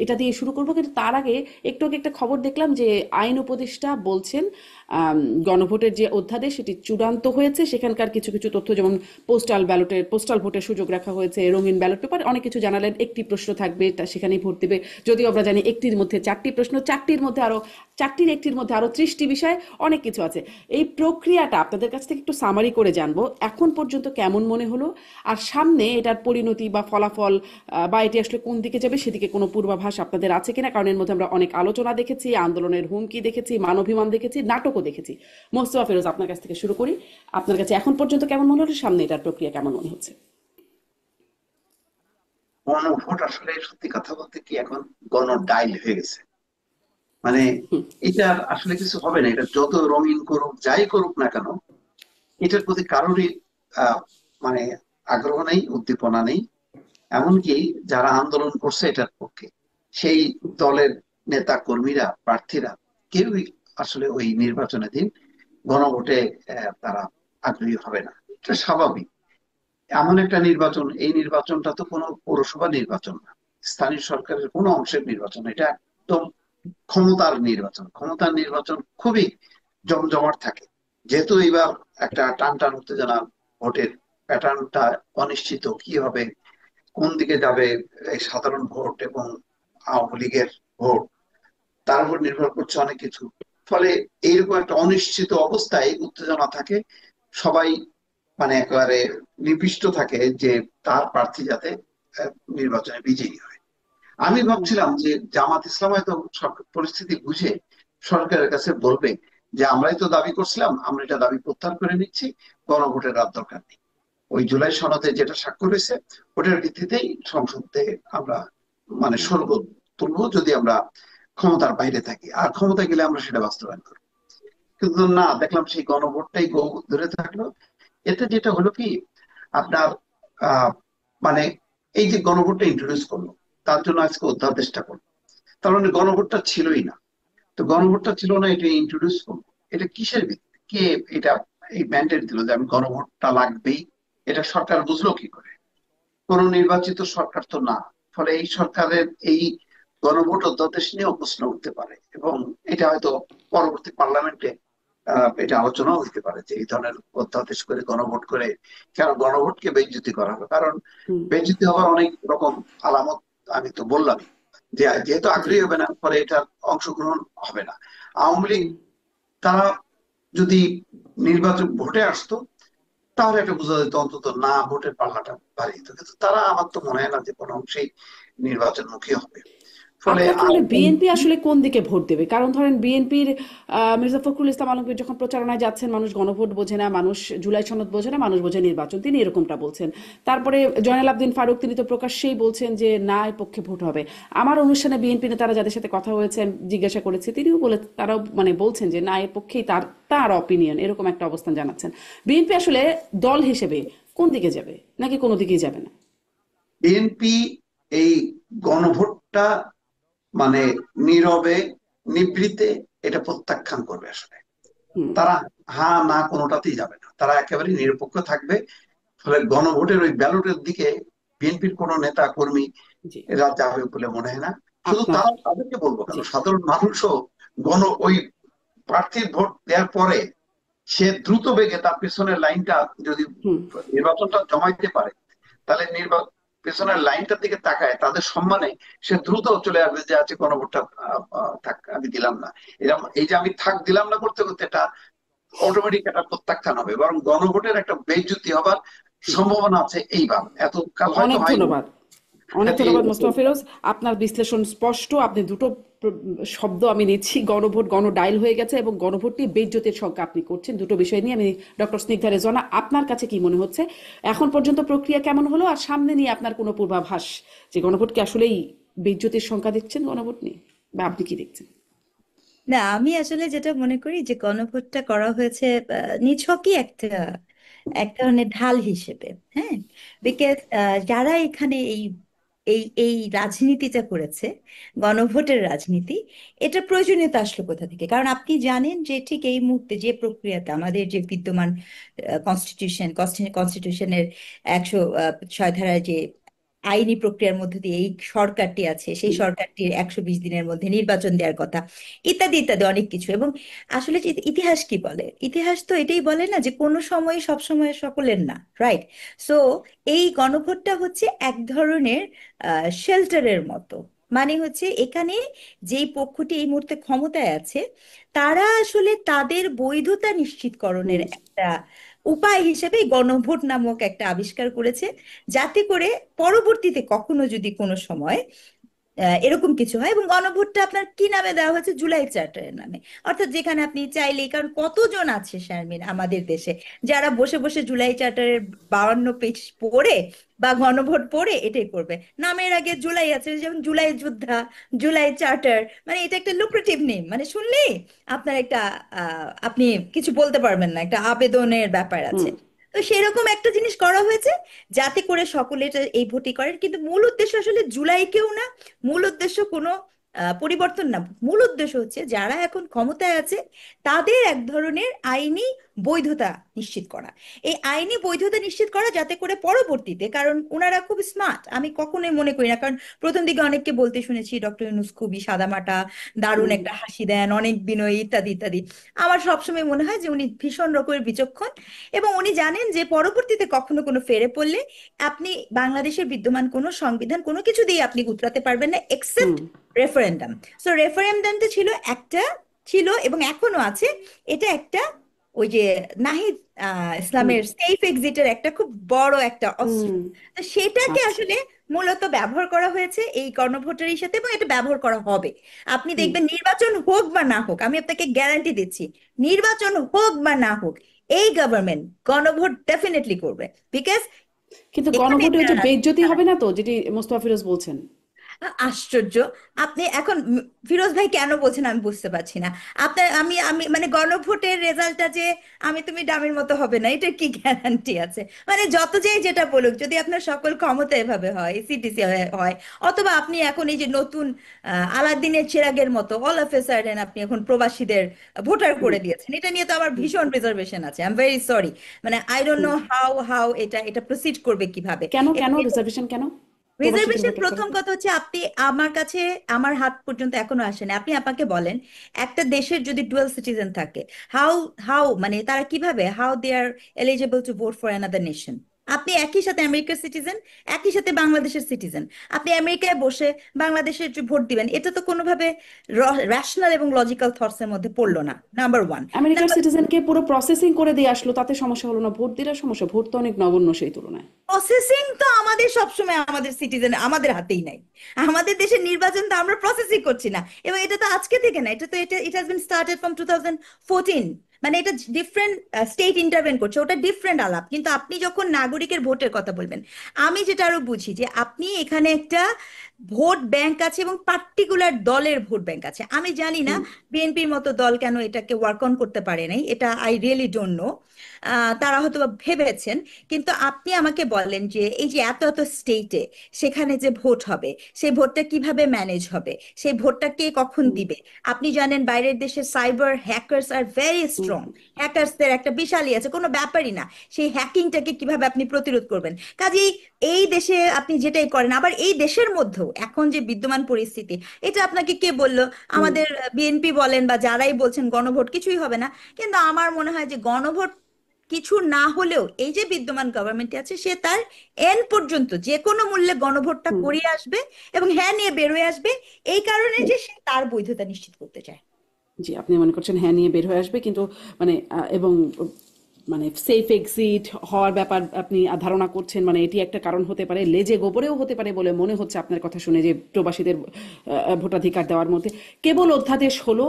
এটা দিয়ে শুরু করবো, কিন্তু তার আগে একটু আগে একটা খবর দেখলাম যে আইন উপদেষ্টা বলছেন গণভোটের যে অধ্যাদেশ সেটি চূড়ান্ত হয়েছে, সেখানকার কিছু কিছু তথ্য যেমন পোস্টাল ভোটের সুযোগ রাখা হয়েছে, রঙিন ব্যালট পেপার, অনেক কিছু জানালেন। একটি প্রশ্ন থাকবে, তা সেখানেই ভোট দেবে। যদিও আমরা জানি একটির মধ্যে চারটি প্রশ্ন, চারটির একটির মধ্যে আরো 30টি বিষয়, অনেক কিছু আছে। এই প্রক্রিয়াটা আপনাদের কাছ থেকে একটু সামারি করে জানবো, এখন পর্যন্ত কেমন মনে হলো, আর সামনে এটার পরিণতি বা ফলাফল বা এটি আসলে কোন দিকে যাবে সেদিকে কোনো পূর্বাভাস আপনাদের আছে কিনা? কারণ এর মধ্যে আমরা অনেক আলোচনা দেখেছি, আন্দোলনের হুমকি দেখেছি, মানবিমান দেখেছি, নাটকও দেখেছি। মোস্তফা ফিরোজ, আপনার কাছ থেকে শুরু করি। আপনার কাছে এখন পর্যন্ত কেমন মনে হলো, সামনে এটার প্রক্রিয়া কেমন মনে হচ্ছে? গণভোট আসলে সত্যি কথা বলতে কি এখন গণডাইল হয়ে গেছে। মানে এটা আসলে কিছু হবে না, এটা যত রঙিন করুক যাই করুক না কেন, এটার প্রতি কারোরই আহ মানে আগ্রহ নেই, উদ্দীপনা নেই। এমনকি যারা আন্দোলন করছে এটার পক্ষে, সেই দলের নেতা কর্মীরা, প্রার্থীরা, কেউই আসলে ওই নির্বাচনের দিন গণভোটে তারা আগ্রহী হবে না। এটা স্বাভাবিক। এমন একটা নির্বাচন, এই নির্বাচনটা তো কোনো পৌরসভা নির্বাচন না, স্থানীয় সরকারের কোনো অংশের নির্বাচন না। এটা একদম ক্ষমতার নির্বাচন খুবই জমজমাট থাকে। যেহেতু এবার একটা টান টান উত্তেজনা, ভোটের প্যাটার্নটা অনিশ্চিত, কি হবে, কোন দিকে যাবে এই সাধারণ ভোট এবং আওয়ামী লীগের ভোট, তার উপর নির্ভর করছে অনেক কিছু। ফলে এইরকম একটা অনিশ্চিত অবস্থায় উত্তেজনা থাকে। সবাই একেবারে নিবিষ্ট থাকে যে তার প্রার্থী যাতে নির্বাচনে বিজয়ী হয়। আমি ভাবছিলাম যে জামাত ইসলাম হয়তো পরিস্থিতি বুঝে সরকারের কাছে বলবে যে আমরাই তো দাবি করছিলাম, আমরা এটা দাবি প্রত্যাহার করে নিচ্ছি, গণভোটের আর দরকার নেই। ওই জুলাই সনদে যেটা স্বাক্ষর হয়েছে ওটার ভিত্তিতেই সংসদে আমরা সরব তুলবো, যদি আমরা ক্ষমতার বাইরে থাকি, আর ক্ষমতা গেলে আমরা সেটা বাস্তবায়ন করবো। কিন্তু না, দেখলাম সেই গণভোটটাই ধরে থাকলো। এতে যেটা হলো কি, আপনার আহ মানে এই যে গণভোটটা ইন্ট্রোডিউস করলো, তার জন্য আজকে অধ্যাদেশটা করলো, তার মানে গণভোটটা ছিলই না। তো গণভোটটা ছিল না, এটা ইন্ট্রোডিউস করলো, এটা কিসের ভিত্তি, কে এটা এই ম্যান্ডেট দিল যে আমি গণভোটটা লাগবেই? এটা সরকার বুঝলো কি করে? কোন নির্বাচিত সরকার তো না। ফলে এই সরকারের এই গণভোট অধ্যাদেশ নিয়েও প্রশ্ন উঠতে পারে, এবং এটা হয়তো পরবর্তী পার্লামেন্টে এটা আলোচনাও হইতে পারে যে এই ধরনের অধ্যাদেশ করে গণভোট করে কেন গণভোটকে বেইজ্জতি করা হবে। কারণ হুম। বেইজ্জতি হওয়ার অনেক রকম আলামত আমি তো বললামই, যে যেহেতু জি। আগ্রহী হবে না, ফলে এটার অংশগ্রহণ হবে না। আওয়ামী লীগ, হুম। তারা যদি নির্বাচন ভোটে আসতো তাহলে একটা বোঝা যেত অন্তত না, ভোটের পাল্লাটা বাড়িয়ে দিত, কিন্তু তারা আমার তো মনে হয় না যে কোনো অংশেই নির্বাচনমুখী হবে। ফলে আপনার কি আর মনে হয় বিএনপি আসলে কোন দিকে ভোট দেবে? কারণ ধরেন বিএনপির মির্জা ফখরুল ইসলাম আলমগীর যখন প্রচারণায় যাচ্ছেন, মানুষ গণভোট বোঝে না, মানুষ জুলাই সনদ বোঝে না, মানুষ বোঝে নির্বাচন, তিনি এরকমটা বলছেন। তারপরে জয়নাল আবদিন ফারুক, তিনি তো প্রকাশ্যেই বলছেন যে না, এর পক্ষে ভোট হবে। আমার অনুষ্ঠানে বিএনপি নেতারা যাদের সাথে কথা হয়েছে, আমি জিজ্ঞাসা করেছি, তারাও বলছেন যে না, এর পক্ষেই তার তার অপিনিয়ন, এরকম একটা অবস্থান জানাচ্ছেন। বিএনপি আসলে দল হিসেবে কোন দিকে যাবে, নাকি কোনো দিকেই যাবে না? বিএনপি এই গণভোটটা মানে নীরবে, নিভৃতে এটা প্রত্যাখ্যান করবে আসলে। হুম। তারা হা না কোনোটাতেই যাবে না, তারা একেবারে নিরপেক্ষ থাকবে। ফলে গণভোটের ওই ব্যালটের দিকে বিএনপির কোন নেতা কর্মী জি। এরা যাবে বলে মনে হয় না। শুধু আপনার। তারা, তাদেরকে বলবো কেন, জি। সাধারণ মানুষও ওই প্রার্থীর ভোট দেওয়ার পরে সে দ্রুত বেগে তার পেছনের লাইনটা যদি হুম। নির্বাচনটা জমাইতে পারে, তাহলে পেছনের লাইনটার দিকে তাকায় তাদের সম্মানে সে দ্রুত চলে আসবে যে আছে গণভোটটা থাক, আমি দিলাম না। এরকম এই যে আমি থাক দিলাম না করতে করতে এটা অটোমেটিক একটা প্রত্যাখ্যান হবে, বরং গণভোটের একটা বেইজ্জতি হবার সম্ভাবনা আছে এইবার, এত কাল হয়তো অনেক হয়নি। ধন্যবাদ। অনেক এই ধন্যবাদ মোস্তফা ফিরোজ। আপনার বিশ্লেষণ স্পষ্ট। আপনি দুটো শব্দ আমি নিচ্ছি, গণভোট, গণডাইল হয়ে গেছে, এবং গণভোট নিয়ে বেইজ্জতির শঙ্কা আপনি করছেন। দুটো বিষয় নিয়ে আমি ডক্টর স্নিগ্ধা রেজওয়ানা, আপনার কাছে কি মনে হচ্ছে এখন পর্যন্ত প্রক্রিয়া কেমন হলো, আর সামনে নিয়ে আপনার কোনো পূর্বাভাস যে গণভোটকে আসলেই বেইজ্জতির শঙ্কা দেখছেন গণভোট নিয়ে, বা আপনি কি দেখছেন? না, আমি আসলে যেটা মনে করি যে গণভোটটা করা হয়েছে নিছকই একটা একটা মানে ঢাল হিসেবে। হ্যাঁ, বিকজ যারা এখানে এই এই এই রাজনীতিটা করেছে, গণভোটের রাজনীতি, এটা প্রয়োজনীয়তা আসলো কোথা থেকে? কারণ আপনি জানেন যে ঠিক এই মুহূর্তে যে প্রক্রিয়াতে আমাদের যে বিদ্যমান কনস্টিটিউশনের 106 ধারায় যে আইনি প্রক্রিয়ার মধ্যে দিয়ে এই সরকারটি আছে, সেই সরকারটির 120 দিনের মধ্যে নির্বাচন দেওয়ার কথা, ইত্যাদি ইত্যাদি অনেক কিছু। এবং আসলে যে ইতিহাস কি বলে, ইতিহাস তো এটাই বলে না যে কোনো সময় সব সময় সকলের না, রাইট? সো এই গণভোটটা হচ্ছে এক ধরনের শেল্টারের মতো। মানে হচ্ছে এখানে যেই পক্ষটি এই মুহূর্তে ক্ষমতায় আছে তারা আসলে তাদের বৈধতা নিশ্চিতকরণের হুম একটা উপায় হিসেবে এই গণভোট নামক একটা আবিষ্কার করেছে, যাতে করে পরবর্তীতে কখনো যদি কোনো সময় এরকম কিছু হয়। এবং গণভোটটা আপনার কি নামে দেওয়া হয়েছে? জুলাই চার্টারের নামে। অর্থাৎ যেখানে আপনি চাইলেই, কারণ কতজন আছে শারমিন আমাদের দেশে যারা বসে বসে জুলাই চার্টারের 52 পেজ পড়ে বা গণভোট পড়ে এটাই করবে, নামের আগে জুলাই আছে, যেমন জুলাই যোদ্ধা, জুলাই চার্টার, মানে এটা একটা লুক্রেটিভ নেম, মানে শুনলেই আপনার একটা আপনি কিছু বলতে পারবেন না, একটা আবেদনের ব্যাপার হুম আছে। তো সেরকম একটা জিনিস করা হয়েছে যাতে করে সকলে এই ভোটই করেন, কিন্তু মূল উদ্দেশ্য আসলে জুলাইকেও না, মূল উদ্দেশ্য কোনো পরিবর্তন না। মূল উদ্দেশ্য হচ্ছে যারা এখন ক্ষমতায় আছে তাদের এক ধরনের আইনি বৈধতা নিশ্চিত করা। এই আইনি বৈধতা নিশ্চিত করা যাতে করে পরবর্তীতে, কারণ ওনারা খুব স্মার্ট, আমি কখনোই মনে করি না, কারণ প্রথম দিকে অনেককে বলতে শুনেছি ডক্টর ইউনূস খুবই সাদামাটা, দারুণ হুম একটা হাসি দেন, অনেক বিনয়ী, ইত্যাদি ইত্যাদি। আমার সবসময় মনে হয় যে উনি ভীষণ রকমের বিচক্ষণ, এবং উনি জানেন যে পরবর্তীতে কখনো কোনো ফেরে পড়লে আপনি বাংলাদেশের বিদ্যমান কোনো সংবিধান কোনো কিছু দিয়ে আপনি উতরাতে পারবেন না, হুম এক্সেপ্ট রেফারেন্ডাম। সো রেফারেন্ডামটা ছিল একটা, ছিল এবং এখনো আছে, এটা একটা ওই যে নাহিদ হুম ইসলামের সেফ এক্সিটের একটা খুব বড় একটা অস্ত্র। হুম তো সেটাকে আচ্ছা আসলে মূলত ব্যবহার করা হয়েছে এই গণভোটের সাথে, এবং এটা ব্যবহার করা হবে। আপনি হুম দেখবেন নির্বাচন হোক বা না হোক, আমি আপনাকে গ্যারান্টি দিচ্ছি, নির্বাচন হোক বা না হোক এই গভর্নমেন্ট গণভোট ডেফিনেটলি করবে। বিকজ কিন্তু এখানে গণভোটে ওই একটা যে বেইজ্জতি হবে না তো, যেটি মোস্তফা ফিরোজ বলছেন? আশ্চর্য! আপনি এখন ফিরোজ ভাই কেন বলছেন আমি বুঝতে পারছি না। আপনার আমি আমি মানে গণভোটের রেজাল্টটা যে আমি তুমি ডামির মতো হবে না, এটা কি গ্যারান্টি আছে? মানে যত যেই যেটা বলুক, যদি আপনার সকল ক্ষমতা এভাবে হয়, সিটিসি হয়, অথবা আপনি এখন এই যে নতুন আলাদিনের চিরাগের মতো অল অফ এ সাডেন আপনি এখন প্রবাসীদের ভোটার হুম করে দিয়েছেন, এটা নিয়ে তো আমার হুম ভীষণ রিজার্ভেশন আছে। আই এম ভেরি সরি, মানে I don't hmm know how how এটা এটা প্রসিড করবে কিভাবে। কেন এটা কেন রিজার্ভেশন কেন প্রবাসীদের রিজার্ভেশন ভোটার করে প্রথম দিন? কথা হচ্ছে, আপনি আমার কাছে, আমার হাত পর্যন্ত এখনো আসেনি। আপনি আমাকে বলেন একটা দেশের যদি ডুয়াল সিটিজেন থাকে, হাউ হাউ মানে তারা কিভাবে, how they are eligible to vote for another nation? আপনি একই সাথে আমেরিকার সিটিজেন, একই সাথে বাংলাদেশের সিটিজেন, আপনি আমেরিকায় বসে বাংলাদেশের যে ভোট দিবেন, এটা তো কোনোভাবে র্যাশনাল এবং লজিক্যাল থটস এর মধ্যে পড়লো না, নাম্বার ওয়ান। আমেরিকার সিটিজেনকে পুরো প্রসেসিং করে দিয়ে আসলো, তাতে সমস্যা হলো না? ভোট দিলে সমস্যা? ভোট তো অনেক নগণ্য সেই তুলনায়। প্রসেসিং তো আমাদের সবসময় আমাদের সিটিজেন আমাদের হাতেই নাই। আমাদের দেশের নির্বাচন তো আমরা প্রসেসিং করছি না, এবং এটা তো আজকে থেকে না, এটা তো এটা it has been started from 2014। মানে এটা ডিফারেন্ট স্টেট ইন্টারভেন করছে, ওটা ডিফারেন্ট আলাপ। কিন্তু আপনি যখন নাগরিকের ভোটের কথা বলবেন, আমি যেটা আরো বুঝি যে আপনি এখানে একটা ভোট ব্যাংক আছে এবং পার্টিকুলার দলের ভোট ব্যাংক আছে। আমি জানি না হুম বিএনপির মতো দল কেন এটাকে ওয়ার্ক অন করতে পারে নাই, এটা আই রিয়েলি ডোন্ট নো। তারা হয়তো বা ভেবেছেন। কিন্তু আপনি আমাকে বলেন যে এই যে এত এত স্টেটে সেখানে যে ভোট হবে, সেই ভোটটা কিভাবে ম্যানেজ হবে, সেই ভোটটা কে কখন হুম দিবে? আপনি জানেন বাইরের দেশে cyber hackers are very hmm strong, হ্যাকার্সদের একটা বিশালই আছে, কোনো ব্যাপারই না। সেই হ্যাকিংটাকে কিভাবে আপনি প্রতিরোধ করবেন? কাজেই এই দেশে আপনি যেটাই করেন, আবার এই দেশের মধ্যেও এখন যে বিদ্যমান পরিস্থিতি, এটা আপনাকে কে বললো? হুম আমাদের বিএনপি বলেন বা যারাই বলছেন গণভোট কিছুই হবে না, কিন্তু আমার মনে হয় যে গণভোট কিছু না হলেও এই যে বিদ্যমান গভর্নমেন্ট আছে সে তার এন্ড পর্যন্ত যে কোনো মূল্যে গণভোটটা হুম করিয়ে আসবে, এবং হ্যাঁ নিয়ে বেরোয় আসবে, এই কারণে যে সে তার বৈধতা নিশ্চিত করতে চায়। জি, আপনি মনে করছেন হ্যাঁ নিয়ে বের হয়ে আসবে, কিন্তু মানে এবং মানে সেফ এক্সিট হওয়ার ব্যাপার আপনি ধারণা করছেন, মানে এটি একটা কারণ হতে পারে, লেজে গোবরেও হতে পারে বলে মনে হচ্ছে আপনার কথা শুনে, যে প্রবাসীদের ভোটাধিকার দেওয়ার মধ্যে কেবল অধ্যাদেশ হলো,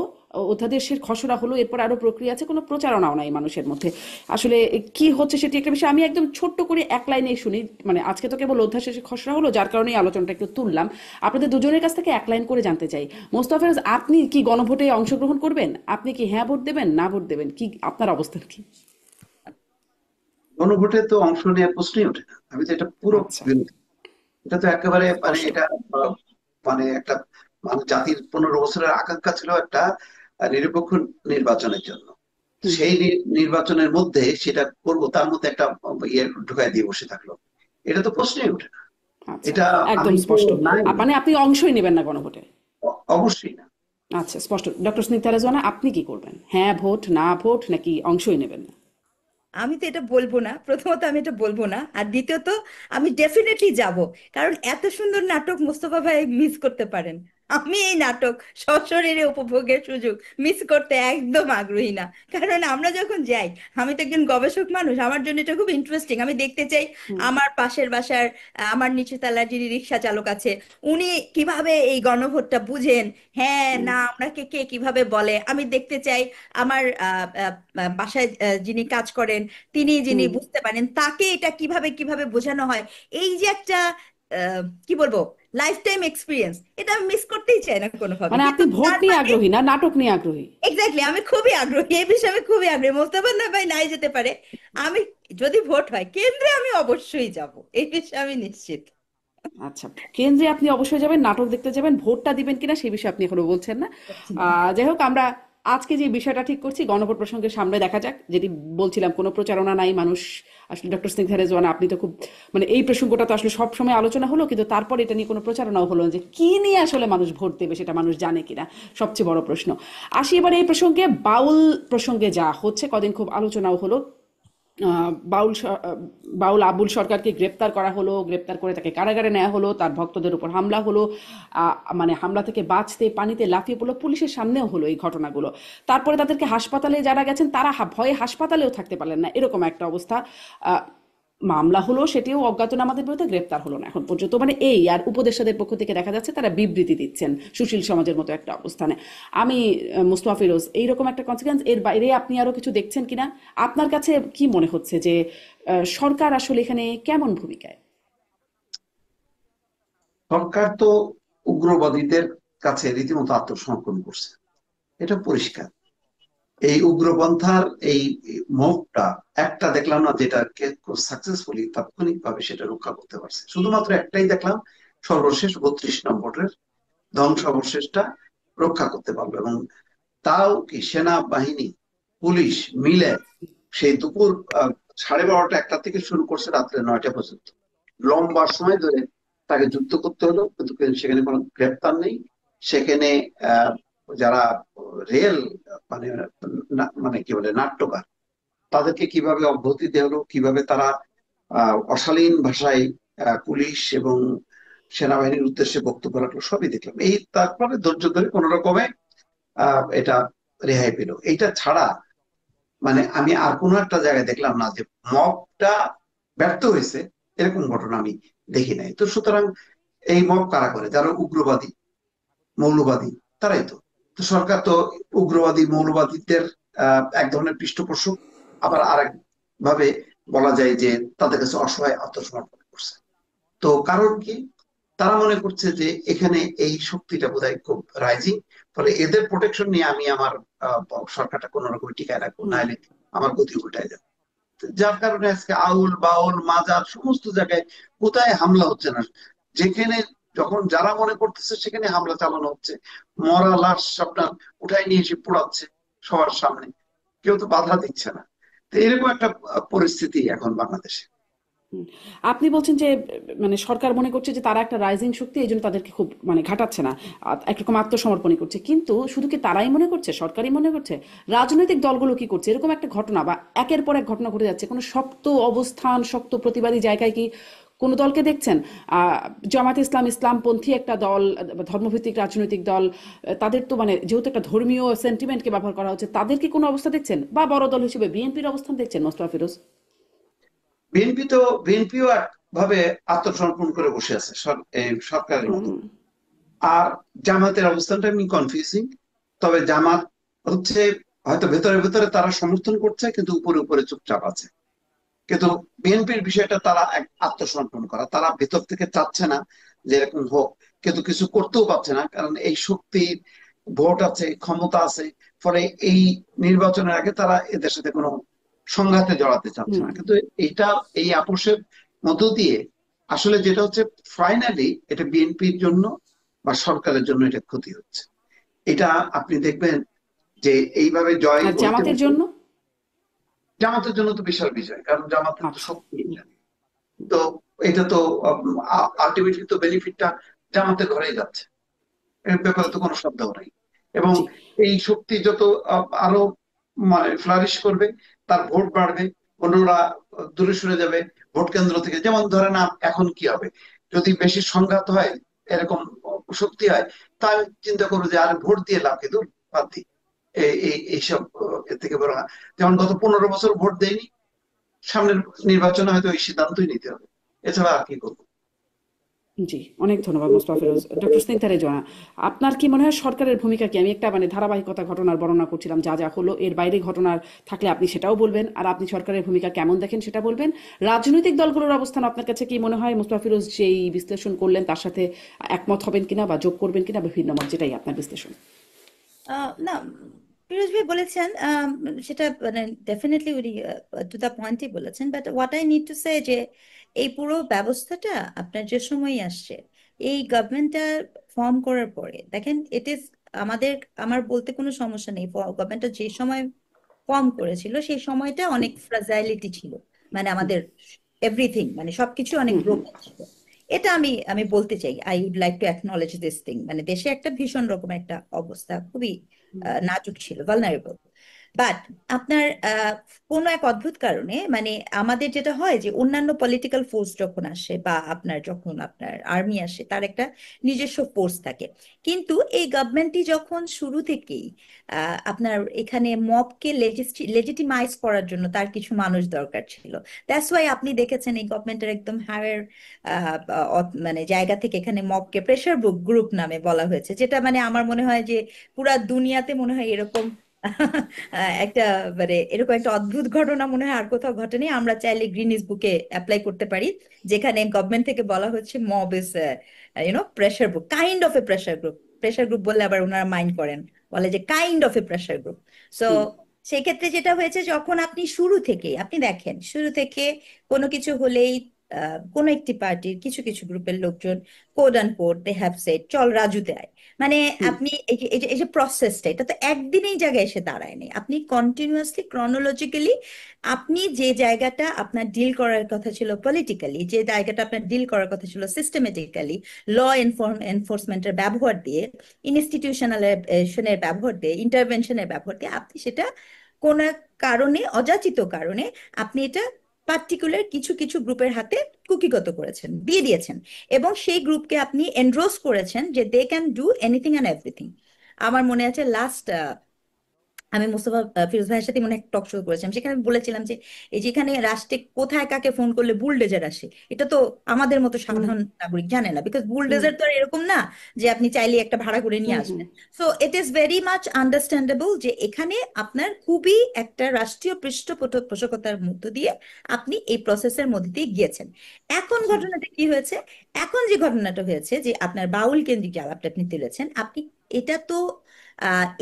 অধ্যাদেশের খসড়া হলো, এরপর আরো প্রক্রিয়া আছে, কোনো প্রচারণাও নাই মানুষের মধ্যে। আসলে কি হচ্ছে সেটি একটা বিষয়। আমি একদম ছোট্ট করে এক লাইনে শুনি, মানে আজকে তো কেবল অধ্যাদেশের খসড়া হলো, যার কারণে এই আলোচনাটা একটু তুললাম। আপনাদের দুজনের কাছ থেকে এক লাইন করে জানতে চাই। মোস্তফা ফিরোজ, আপনি কি গণভোটে অংশগ্রহণ করবেন? আপনি কি হ্যাঁ ভোট দেবেন, না ভোট দেবেন, কি আপনার অবস্থান কি? গণভোটে তো অংশ নেওয়ার প্রশ্নই ওঠে না, আমি তো এটা পুরো আচ্ছা, বিরোধী। এটা তো একেবারে মানে স্পষ্ট। এটা মানে একটা মানে জাতির 15 বছরের আকাঙ্ক্ষা ছিল একটা নিরপেক্ষ নির্বাচনের জন্য। হুম সেই নির্বাচনের মধ্যে সেটা করব, তার মধ্যে একটা ইয়ে ঢুকাই দিয়ে বসে থাকলো, এটা তো প্রশ্নই ওঠে না। আচ্ছা, এটা একদম আমি তো স্পষ্ট। নাই, মানে আপনি অংশই নেবেন না গণভোটে? অবশ্যই না। আচ্ছা, স্পষ্ট। ডক্টর স্নিগ্ধা রেজওয়ানা, আপনি কি করবেন? হ্যাঁ ভোট, না ভোট, নাকি অংশই নেবেন না? আমি তো এটা বলবো না, প্রথমত আমি এটা বলবো না, আর দ্বিতীয়ত আমি ডেফিনেটলি যাব। কারণ এত সুন্দর নাটক মোস্তফা ভাই মিস করতে পারেন। আমি এই নাটক সশরীরে উপভোগের সুযোগ মিস করতে একদম আগ্রহী না। কারণ আমরা যখন যাই, আমি তো একজন গবেষক মানুষ, আমার জন্য এটা খুব ইন্টারেস্টিং। আমি দেখতে চাই হুম। আমার পাশের বাসার আমার নিচু তলার যিনি রিক্সা চালক আছে, উনি কিভাবে এই গণভোটটা বুঝেন, হ্যাঁ হুম। না আপনাকে কে কিভাবে বলে। আমি দেখতে চাই আমার বাসায় যিনি কাজ করেন, যিনি হুম। বুঝতে পারেন, তাকে এটা কিভাবে কিভাবে বোঝানো হয়। এই যে একটা কি বলবো, লাইফ টাইম এক্সপিরিয়েন্স, এটা আমি মিস করতেই চাই না কোনোভাবে। মানে কিন্তু আপনি ভোট তার নিয়ে মানে আগ্রহী না, নাটক নিয়ে আগ্রহী? এক্স্যাক্টলি, আমি খুবই আগ্রহী এই বিষয়ে, আমি খুবই আগ্রহী। মোস্তফা না ভাই নাই যেতে পারে, আমি যদি ভোট হয় কেন্দ্রে আমি অবশ্যই যাব, এই বিষয়ে আমি নিশ্চিত। আচ্ছা, কেন্দ্রে আপনি অবশ্যই যাবেন, নাটক দেখতে যাবেন, ভোটটা দিবেন কিনা সেই বিষয়ে আপনি এখনো বলছেন না। বুঝছি না। যাই হোক, আমরা আজকে যে বিষয়টা ঠিক করছি, গণভোট প্রসঙ্গে সামনে দেখা যাক। যেটি বলছিলাম, কোনো প্রচারণা নাই, মানুষ আসলে ডক্টর স্নিগ্ধা রেজওয়ানা, আপনি তো খুব মানে এই প্রসঙ্গটা তো আসলে সব সময় আলোচনা হলো, কিন্তু তারপর এটা নিয়ে কোনো প্রচারণাও হলো না যে কি নিয়ে আসলে মানুষ ভোট দেবে, সেটা মানুষ জানে কিনা, সবচেয়ে বড় প্রশ্ন। আসি এবার এই প্রসঙ্গে, বাউল প্রসঙ্গে যা হচ্ছে, কদিন খুব আলোচনাও হলো। বাউল আবুল সরকারকে গ্রেপ্তার করা হলো, গ্রেপ্তার করে তাকে কারাগারে নেওয়া হলো, তার ভক্তদের উপর হামলা হলো। মানে হামলা থেকে বাঁচতে পানিতে লাফিয়ে পড়লো, পুলিশের সামনেও হলো এই ঘটনাগুলো। তারপরে তাদেরকে হাসপাতালে যারা গেছেন তারা ভয়ে হাসপাতালেও থাকতে পারলেন না, এরকম একটা অবস্থা। আহ, মামলা হলো, সেটিও অজ্ঞাতনামাদের বিরুদ্ধে, গ্রেপ্তার হলো না এখন পর্যন্ত। মানে এই, আর উপদেষ্টাদের পক্ষ থেকে দেখা যাচ্ছে তারা বিবৃতি দিচ্ছেন সুশীল সমাজের মতো একটা অবস্থানে। আমি মুস্তফা ফিরোজ, এইরকম একটা কনসিকুয়েন্স, এর বাইরে আপনি আরো কিছু দেখছেন কিনা? আপনার কাছে কি মনে হচ্ছে যে সরকার আসলে এখানে কেমন ভূমিকায়? সরকার তো উগ্রবাদীদের কাছে রীতিমতো আত্মসমর্পণ করছে, এটা পরিষ্কার। এই উগ্রপন্থার এই মুখটা একটা দেখলাম না যেটাকে সাকসেসফুলি তাৎক্ষণিক ভাবে সেটা রক্ষা করতে পারছে। শুধুমাত্র একটাই দেখলাম, সর্বশেষ 32 নম্বরের ধ্বংসাবশেষটা রক্ষা করতে পারলো, এবং তাও কি সেনাবাহিনী পুলিশ মিলে সেই দুপুর 12:30 একটা থেকে শুরু করছে রাত্রে 9টা পর্যন্ত, লম্বা সময় ধরে তাকে যুদ্ধ করতে হলো, কিন্তু সেখানে কোনো গ্রেপ্তার নেই। সেখানে যারা রিয়েল মানে মানে কি বলে নাট্যকার, তাদেরকে কিভাবে অব্যাহতি দেওয়া হলো, কিভাবে তারা অশালীন ভাষায় পুলিশ এবং সেনাবাহিনীর উদ্দেশ্যে বক্তব্য রাখলো, সবই দেখলাম। এই তারপরে ধৈর্য ধরে কোন রকমে এটা রেহাই পেল। এইটা ছাড়া মানে আমি আর কোনো একটা জায়গায় দেখলাম না যে মবটা ব্যর্থ হয়েছে, এরকম ঘটনা আমি দেখি নাই। তো সুতরাং এই মব কারা করে? যারা উগ্রবাদী মৌলবাদী, তারাই তো। তো সরকার তো উগ্রবাদী মৌলবাদীদের এক ধরনের পৃষ্ঠপোষক, আবার আরেক ভাবে বলা যায় যে তাদের কাছে অসহায় আত্মসমর্পণ করছে। তো কারণ কি? তারা মনে করছে যে এখানে এই শক্তিটা বোধহয় খুব রাইজিং, ফলে এদের প্রোটেকশন নিয়ে আমি আমার সরকারটা কোন রকম টিকায় রাখবো, হুম। নাহলে আমার গতি উল্টায় যাবে। যার কারণে আজকে আউল বাউল মাজার সমস্ত জায়গায় কোথায় হামলা হচ্ছে না, যেখানে যখন যারা মনে করতেছে সেখানে হামলা চালানো হচ্ছে। মরা লাশ আপনার উঠায় নিয়ে এসে পোড়াচ্ছে সবার সামনে, কেউ তো বাধা দিচ্ছে না। তো এরকম একটা পরিস্থিতি এখন বাংলাদেশে। হুম। আপনি বলছেন যে মানে সরকার মনে করছে যে তারা একটা রাইজিং শক্তি, এই জন্য তাদেরকে খুব মানে ঘাটাচ্ছে না, একরকম আত্মসমর্পণই করছে। কিন্তু শুধু কি তারাই মনে করছে, সরকারই মনে করছে? রাজনৈতিক দলগুলো কি করছে? এরকম একটা ঘটনা বা একের পর এক ঘটনা ঘটে যাচ্ছে, কোনো শক্ত অবস্থান, শক্ত প্রতিবাদী জায়গায় কি কোনো দলকে দেখছেন? জামাত ইসলাম, ইসলামপন্থী একটা দল, ধর্মভিত্তিক রাজনৈতিক দল, তাদের তো মানে যেহেতু একটা ধর্মীয় সেন্টিমেন্টকে ব্যবহার করা হচ্ছে, তাদের কি কোনো অবস্থা দেখছেন? বা বড় দল হিসেবে বিএনপির অবস্থান দেখছেন, মোস্তফা ফিরোজ? বিএনপিও একভাবে আত্মসমর্পণ করে বসে আছে এই সরকারের মতো। হুম। আর জামাতের অবস্থানটা এমনি কনফিউজিং। তবে জামাত হচ্ছে হয়তো ভেতরে ভেতরে তারা সমর্থন করছে, কিন্তু উপরে উপরে চুপচাপ আছে। কিন্তু বিএনপির বিষয়টা তারা এক আত্মসমর্পণ করা, তারা ভেতর থেকে চাচ্ছে না যে এরকম হোক, কিন্তু কিছু করতেও পারছে না, কারণ এই শক্তির ভোট আছে, ক্ষমতা আছে। ফলে এই নির্বাচনের আগে তারা এদের সাথে কোনো সংঘাতে জড়াতে চাচ্ছে হুম। না। কিন্তু এটা এই আপোষের মধ্য দিয়ে আসলে যেটা হচ্ছে, ফাইনালি এটা বিএনপির জন্য বা সরকারের জন্য এটা ক্ষতি হচ্ছে। এটা আপনি দেখবেন যে এইভাবে জয় আর হইতে জামাতের হইতে জন্য? জামাতের জন্য তো বিশাল বিষয়, কারণ জামাতের তো আচ্ছা। শক্তি এটা। তো এটা তো আলটিমেটলি তো বেনিফিটটা জামাতের ঘরেই যাচ্ছে, এর ব্যাপারে জি তো কোনো সন্দেহ নেই। এবং জি এই শক্তি যত আরো মানে ফ্লারিশ করবে, তার ভোট বাড়বে, অন্যরা দূরে সরে যাবে ভোট কেন্দ্র থেকে। যেমন ধরেন এখন কি হবে যদি বেশি সংঘাত হয়, এরকম শক্তি হয়, তা আমি চিন্তা করবো যে আর ভোট দিয়ে লাভ কি, দূর বাদ দিই, এইসব এর থেকে বরং যেমন গত 15 বছর ভোট দেয়নি, সামনের নির্বাচনে হয়তো এই সিদ্ধান্তই নিতে হবে, এছাড়া আর কি করবো। জি, অনেক ধন্যবাদ মোস্তফা ফিরোজ। ডক্টর স্নিগ্ধা রেজওয়ানা, আপনার কি মনে হয় সরকারের ভূমিকা কি? আমি একটা মানে ধারাবাহিকতা ঘটনার বর্ণনা করছিলাম, যা যা হলো এর বাইরে ঘটনার থাকলে আপনি সেটাও বলবেন, আর আপনি সরকারের ভূমিকা কেমন দেখেন সেটা বলবেন। রাজনৈতিক দলগুলোর অবস্থান আপনার কাছে কি মনে হয়? মোস্তফা ফিরোজ যেই বিশ্লেষণ করলেন তার সাথে একমত হবেন কিনা বা যোগ করবেন কিনা বা ভিন্ন মত, যেটাই আপনার বিশ্লেষণ। না, ফিরোজ ভাই বলেছেন, সেটা মানে ডেফিনেটলি উনি টু দ্য পয়েন্টই বলেছেন, but what I need to say যে এই পুরো ব্যবস্থাটা আপনার যে সময় আসছে, এই গভর্নমেন্টটা ফর্ম করার পরে দেখেন ইট ইজ আমাদের, আমার বলতে কোনো সমস্যা নেই। গভর্নমেন্টটা যে সময় ফর্ম করেছিল সেই সময়টা অনেক ফ্রাজাইলিটি ছিল, মানে আমাদের এভরিথিং মানে সবকিছু অনেক হুম হুম ব্রোকেন ছিল। এটা আমি আমি বলতে চাই, I would like to acknowledge this thing. মানে দেশে একটা ভীষণ রকম একটা অবস্থা, খুবই নাজুক ছিল, ভালনারেবল। বাট আপনার কোনো এক অদ্ভুত কারণে মানে আমাদের যেটা হয় যে অন্যান্য পলিটিক্যাল ফোর্স যখন আসে বা আপনার যখন আপনার আর্মি আসে, তার একটা নিজস্ব ফোর্স থাকে। কিন্তু এই গভর্নমেন্টই যখন শুরু থেকেই আপনার এখানে মবকে লেজিটিমাইজ করার জন্য তার কিছু মানুষ দরকার ছিল। দ্যাটস ওয়াই আপনি দেখেছেন এই গভর্নমেন্টের একদম হায়ার মানে জায়গা থেকে এখানে মবকে প্রেশার গ্রুপ নামে বলা হয়েছে, যেটা মানে আমার মনে হয় যে পুরা দুনিয়াতে মনে হয় এরকম একটা মানে এরকম একটা অদ্ভুত ঘটনা মনে হয় আর কোথাও ঘটেনি। আমরা চাইলে গ্রিনিস বুকে অ্যাপ্লাই করতে পারি, যেখানে গভর্নমেন্ট থেকে বলা হচ্ছে mob is pressure group, kind of a pressure group. Pressure group বললে আবার ওনারা মাইন্ড করেন, বলে যে kind of a pressure group. So hmm সেক্ষেত্রে যেটা হয়েছে, যখন আপনি শুরু থেকে আপনি দেখেন, শুরু থেকে কোনো কিছু হলেই কোনো একটি পার্টির কিছু কিছু গ্রুপের লোকজন quote and quote they have said চল রাজুতে আয়। মানে হুম আপনি এই যে প্রসেসটা, এটা তো একদিনেই জায়গায় এসে দাঁড়ায়নি। আপনি কন্টিনিউয়াসলি ক্রনোলজিক্যালি আপনি যে জায়গাটা আপনার ডিল করার কথা ছিল পলিটিক্যালি, যে জায়গাটা আপনার ডিল করার কথা ছিল সিস্টেমেটিক্যালি, ল এনফোর্সমেন্টের ব্যবহার দিয়ে, ইনস্টিটিউশনালাইজেশনের ব্যবহার দিয়ে, ইন্টারভেনশনের ব্যবহার দিয়ে আপনি সেটা কোন এক কারণে, অযাচিত কারণে আপনি এটা পার্টিকুলার কিছু কিছু গ্রুপের হাতে কুকিগত করেছেন, দিয়ে দিয়েছেন। এবং সেই গ্রুপকে আপনি এনরোস করেছেন যে they can do anything and everything. আমার মনে আছে লাস্ট আমি মোস্তফা ফিরোজ ভাইয়ের সাথে মনে একটা টক শো করেছিলাম, সেখানে আমি বলেছিলাম যে এই যেখানে রাষ্ট্রে কোথায় কাকে ফোন করলে বুলডোজার আসে, এটা তো আমাদের মতো হুম সাধারণ নাগরিক জানে না, বিকজ হুম বুলডোজার তো আর এরকম না যে আপনি চাইলে একটা ভাড়া করে নিয়ে হুম হুম আসবেন। So it is very much understandable যে এখানে আপনার খুবই একটা রাষ্ট্রীয় পৃষ্ঠপোষকতার মধ্য দিয়ে আপনি এই প্রসেসের মধ্যে দিয়ে গিয়েছেন। এখন জি ঘটনাটা কি হয়েছে? এখন যে ঘটনাটা হয়েছে যে আপনার বাউল কেন্দ্রিক যে আলাপটা আপনি তুলেছেন, আপনি এটা তো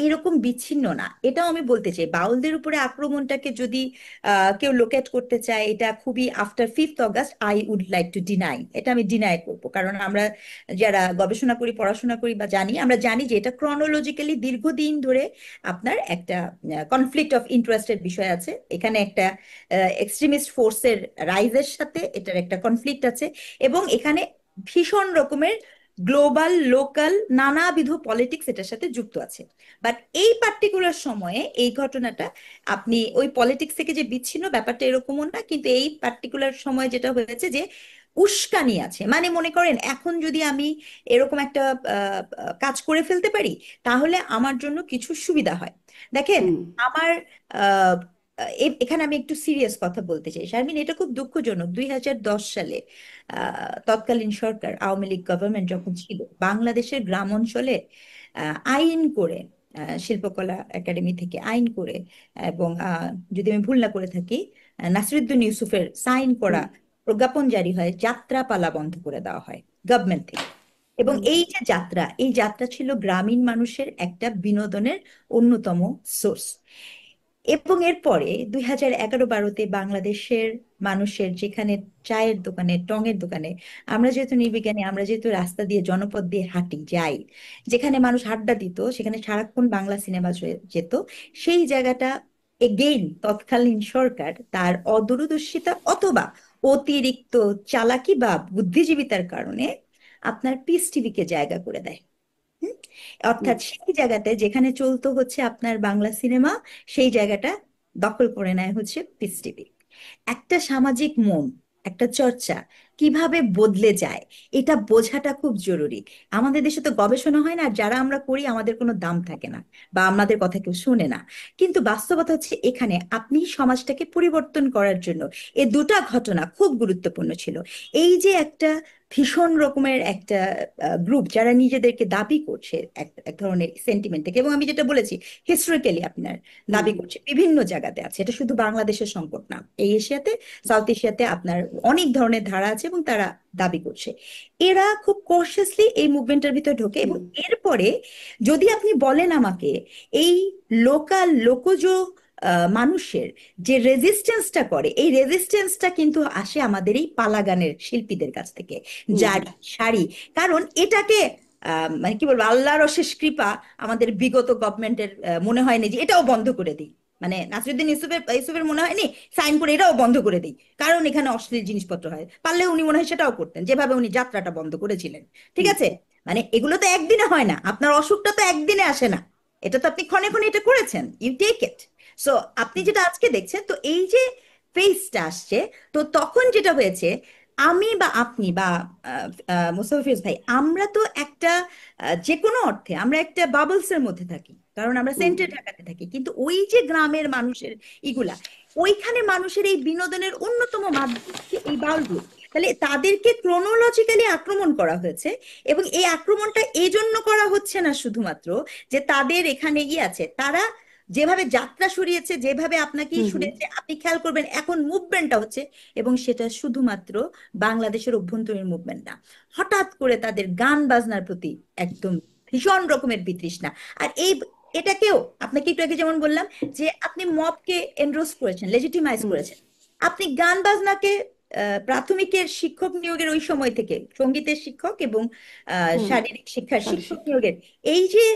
এরকম বিচ্ছিন্ন না। এটাও আমি বলতে চাই, বাউলদের উপরে আক্রমণটাকে যদি কেউ লোকেট করতে চায়, এটা খুবই after 5th August, I would like to deny. এটা আমি ডিনাই করবো, কারণ আমরা যারা গবেষণা করি, পড়াশোনা করি বা জানি, আমরা জানি যে এটা ক্রনোলজিক্যালি দীর্ঘদিন ধরে আপনার একটা কনফ্লিক্ট অফ ইন্টারেস্টের বিষয় আছে এখানে। একটা এক্সট্রিমিস্ট ফোর্সের রাইজের সাথে এটার একটা কনফ্লিক্ট আছে, এবং এখানে ভীষণ রকমের গ্লোবাল লোকাল নানাবিধ পলিটিক্স এটার সাথে যুক্ত আছে। বাট এই পার্টিকুলার সময়ে এই ঘটনাটা আপনি ওই পলিটিক্স থেকে যে বিচ্ছিন্ন ব্যাপারটা এরকমও না, কিন্তু এই পার্টিকুলার সময় যেটা হয়েছে যে উস্কানি আছে। মানে মনে করেন এখন যদি আমি এরকম একটা কাজ করে ফেলতে পারি, তাহলে আমার জন্য কিছু সুবিধা হয়। দেখেন হুম আমার এখানে আমি একটু সিরিয়াস কথা বলতে চাই শারমিন, এটা খুব দুঃখজনক। 2010 সালে তৎকালীন সরকার আওয়ামী লীগ গভর্নমেন্ট যখন ছিল, বাংলাদেশের গ্রাম অঞ্চলে আইন করে, শিল্পকলা একাডেমি থেকে আইন করে, এবং যদি আমি ভুল না করে থাকি, নাসিরুদ্দিন ইউসুফের সাইন করা হুম প্রজ্ঞাপন জারি হয়, যাত্রাপালা বন্ধ করে দেওয়া হয় গভর্নমেন্ট থেকে। এবং হুম এই যে যাত্রা, এই যাত্রা ছিল গ্রামীণ মানুষের একটা বিনোদনের অন্যতম সোর্স। এবং এরপরে 2011-12-তে বাংলাদেশের মানুষের যেখানে চায়ের দোকানে, টঙের দোকানে, আমরা যেহেতু নির্বিজ্ঞানী, আমরা যেহেতু রাস্তা দিয়ে জনপদ দিয়ে হাঁটি যাই, যেখানে মানুষ আড্ডা দিত, সেখানে সারাক্ষণ বাংলা সিনেমা যেত। সেই জায়গাটা এগেইন তৎকালীন সরকার তার অদূরদর্শিতা অথবা অতিরিক্ত চালাকি বা বুদ্ধিজীবিতার কারণে আপনার পিস টিভিকে জায়গা করে দেয়। হুম? হুম, অর্থাৎ সেই জায়গাতে যেখানে চলতো হচ্ছে আপনার বাংলা সিনেমা, সেই জায়গাটা দখল করে নেয় হচ্ছে পিস টিভি। একটা সামাজিক মন, একটা চর্চা কিভাবে বদলে যায়, এটা বোঝাটা খুব জরুরি। আমাদের দেশে তো গবেষণা হয় না, আর যারা আমরা করি আমাদের কোনো দাম থাকে না, বা আমাদের কথা কেউ শোনে না। কিন্তু বাস্তবতা হচ্ছে এখানে আপনি সমাজটাকে পরিবর্তন করার জন্য এই দুটা ঘটনা খুব গুরুত্বপূর্ণ ছিল। এই যে একটা ভীষণ রকমের একটা গ্রুপ যারা নিজেদেরকে দাবি করছে এক এক ধরনের সেন্টিমেন্ট থেকে, এবং আমি যেটা বলেছি হিস্টোরিক্যালি আপনার হুম, দাবি করছে বিভিন্ন জায়গাতে আছে, এটা শুধু বাংলাদেশের সংকট না, এই এশিয়াতে, সাউথ এশিয়াতে আপনার অনেক ধরনের ধারা আছে এবং তারা দাবি করছে। এরা খুব কনসিয়াসলি এই মুভমেন্টের ভিতরে ঢোকে, এবং হুম, এরপরে যদি আপনি বলেন আমাকে এই লোকজ মানুষের যে রেজিস্ট্যান্সটা করে, এই রেজিস্ট্যান্সটা কিন্তু আসে আমাদের এই পালাগানের শিল্পীদের কাছ থেকে। হুম, হুম, জারি শাড়ি, কারণ এটাকে মানে কি বলবো, আল্লাহর অশেষ কৃপা, আমাদের বিগত গভর্নমেন্টের মনে হয়নি যে এটাও বন্ধ করে দিই, মানে নাসিরুদ্দিন ইউসুফের মনে হয়নি সাইন করে এটাও বন্ধ করে দিই, কারণ এখানে অশ্লীল জিনিসপত্র হয়। পারলে উনি মনে হয় সেটাও করতেন, যেভাবে উনি যাত্রাটা বন্ধ করেছিলেন। ঠিক হুম, আছে, মানে এগুলো তো একদিনে হয় না, আপনার অসুখটা তো একদিনে আসে না, এটা তো আপনি ক্ষণে ক্ষণে এটা করেছেন, ইউ টেক ইট। সো আপনি যেটা আজকে দেখছেন, তো এই যে ফেসটা আসছে, তো তখন যেটা হয়েছে, আমি বা আপনি বা মুস্তাফিজ ভাই, আমরা তো একটা যে কোনো অর্থে আমরা একটা বাবলস এর মধ্যে থাকি, কারণ আমরা হুম, সেন্টে ঢাকাতে থাকি। কিন্তু ওই যে গ্রামের মানুষের ইগুলা, ওইখানে মানুষের এই বিনোদনের অন্যতম মাধ্যম হচ্ছে এই বাউলগুলো। তাহলে তাদেরকে ক্রোনোলজিক্যালি আক্রমণ করা হয়েছে, এবং এই আক্রমণটা এই জন্য করা হচ্ছে না শুধুমাত্র যে তাদের এখানে ইয়ে আছে, তারা যেভাবে যাত্রা সরিয়েছে, যেভাবে আপনাকে হুম, হুম, সরিয়েছে, আপনি খেয়াল করবেন এখন মুভমেন্টটা হচ্ছে, এবং সেটা শুধুমাত্র বাংলাদেশের অভ্যন্তরীণ মুভমেন্ট না, হঠাৎ করে তাদের গান বাজনার প্রতি একদম ভীষণ রকমের বিতৃষ্ণা। আর এটাকেও আপনাকে একটু আগে যেমন বললাম যে আপনি মবকে এনরোস করেছেন, লেজিটিমাইজ হুম, করেছেন, আপনি গান বাজনাকে প্রাথমিকের শিক্ষক নিয়োগের ওই সময় থেকে, সঙ্গীতের শিক্ষক এবং হুম, শারীরিক শিক্ষার শাড়ি শিক্ষক শিখে। নিয়োগের এই যে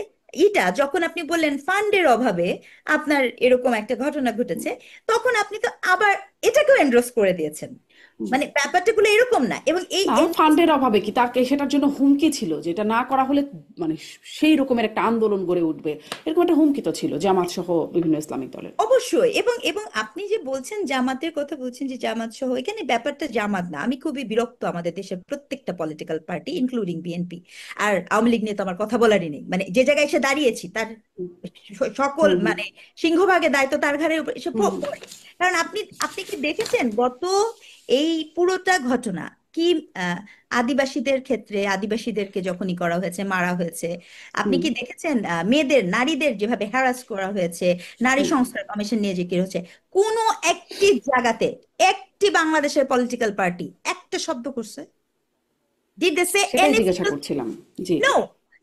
ইটা, যখন আপনি বললেন ফান্ডের অভাবে আপনার এরকম একটা ঘটনা ঘটেছে, তখন আপনি তো আবার এটাকেও এনডোর্স করে দিয়েছেন। হুম। মানে ব্যাপারটা গুলো এরকম না, এবং এই না, ফান্ডের অভাবে কি তাকে সেটার জন্য হুমকি ছিল, যেটা না করা হলে মানে সেই রকমের একটা আন্দোলন গড়ে উঠবে, এরকম একটা হুমকি তো ছিল জামাত সহ বিভিন্ন ইসলামিক দলের। অবশ্যই, এবং এবং আপনি যে বলছেন জামাতের কথা, বলছেন যে জামাত সহ, এখানে ব্যাপারটা জামাত না, আমি খুবই বিরক্ত আমাদের দেশের প্রত্যেকটা পলিটিক্যাল পার্টি ইনক্লুডিং বিএনপি আর আওয়ামী লীগ নিয়ে তো আমার কথা বলারই নেই, মানে যে জায়গায় এসে দাঁড়িয়েছি তার হুম, সকল হুম, হুম, মানে সিংহভাগের দায়িত্ব তার ঘাড়ে এসে হুম, পড়ে। কারণ আপনি আপনি কি দেখেছেন গত এই পুরোটা ঘটনা কি আহ, আদিবাসীদের ক্ষেত্রে, আদিবাসীদেরকে যখনই করা হয়েছে, মারা হয়েছে, আপনি হুম, কি দেখেছেন মেয়েদের, নারীদের যেভাবে হ্যারাস করা হয়েছে, নারী হুম। সংস্কার কমিশন নিয়ে যে কি হচ্ছে, কোনো একটি জায়গাতে একটি বাংলাদেশের পলিটিক্যাল পার্টি একটা শব্দ করছে? ডিড দে সে সেটাই জিজ্ঞাসা এনিথিং? করছিলাম। জি। No,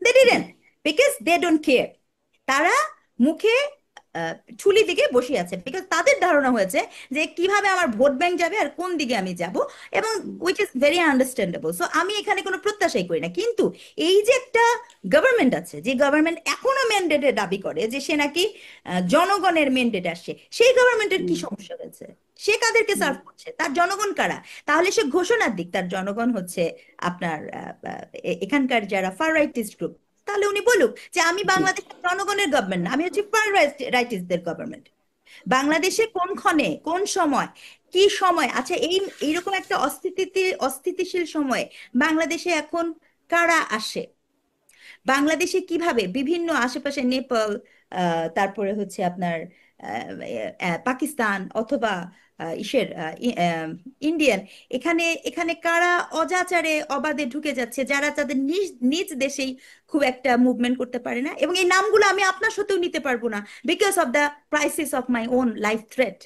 they didn't, because they don't care. তারা মুখে ঠুলি দিকে বসে আছে, বিকজ তাদের ধারণা হয়েছে যে কিভাবে আমার ভোট ব্যাংক যাবে আর কোন দিকে আমি যাব, এবং which is very understandable. So আমি এখানে কোনো প্রত্যাশাই করি না, কিন্তু এই যে একটা গভর্নমেন্ট আছে, যে গভর্নমেন্ট এখনো ম্যান্ডেটের দাবি করে যে সে নাকি জনগণের ম্যান্ডেট আসছে, সেই গভর্নমেন্টের কি হুম, সমস্যা হয়েছে? সে কাদেরকে হুম, সার্ভ করছে? তার জনগণ কারা? তাহলে সে ঘোষণার দিক, তার জনগণ হচ্ছে আপনার এখানকার যারা ফার রাইটিস্ট গ্রুপ, তাহলে উনি বলুক যে আমি জি। বাংলাদেশের জনগণের গভর্নমেন্ট না, আমি হচ্ছে ফার রাইটিস্টদের গভর্নমেন্ট। বাংলাদেশে কোনক্ষণে কোন সময় কি সময়, আচ্ছা এই এইরকম একটা অস্থিতিশীল সময়ে বাংলাদেশে এখন কারা আসে? বাংলাদেশে কিভাবে বিভিন্ন আশেপাশে নেপাল, তারপরে হচ্ছে আপনার পাকিস্তান, অথবা ইন্ডিয়ান, এখানে এখানে কারা অজাচারে অবাধে ঢুকে যাচ্ছে, যারা তাদের নিজ নিজ দেশেই খুব একটা মুভমেন্ট করতে পারে না, এবং এই নামগুলো আমি আপনার সাথেও নিতে পারবো না, because of the crisis of my own life threat.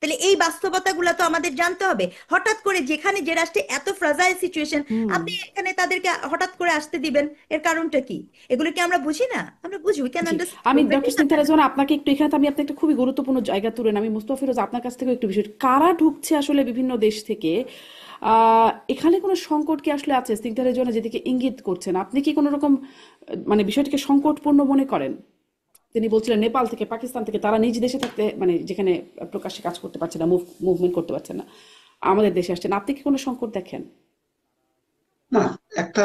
তাহলে এই বাস্তবতাগুলো তো আমাদের জানতে হবে। হঠাৎ করে যেখানে যে রাষ্ট্রে এত ফ্রাজাইল সিচুয়েশন, হুম, আপনি এখানে তাদেরকে হঠাৎ করে আসতে দিবেন, এর কারণটা কি? এগুলো কি আমরা বুঝি না? আমরা বুঝি, উই ক্যান জি। আমি understand, but doctor Snigdha Rezwana, আপনাকে একটু এখানে তো আমি আপনাকে একটা খুবই গুরুত্বপূর্ণ জায়গা তুলে আমি মুস্তফা ফিরোজ আপনার কাছ থেকে একটু বিষয়, কারা ঢুকছে আসলে বিভিন্ন দেশ থেকে, এখানে কোনো সংকট কি আসলে আছে? স্নিগ্ধা রেজওয়ানা যেদিকে ইঙ্গিত করছেন, আপনি কি কোনো রকম মানে বিষয়টিকে সংকটপূর্ণ মনে করেন? তিনি বলছিলেন নেপাল থেকে, পাকিস্তান থেকে, তারা নিজ দেশে থাকতে মানে যেখানে প্রকাশ্যে কাজ করতে পারছে না, মুভমেন্ট করতে পারছে না। আমাদের দেশে আসছেন, আপনি কি কোনো সংকট দেখেন? না, একটা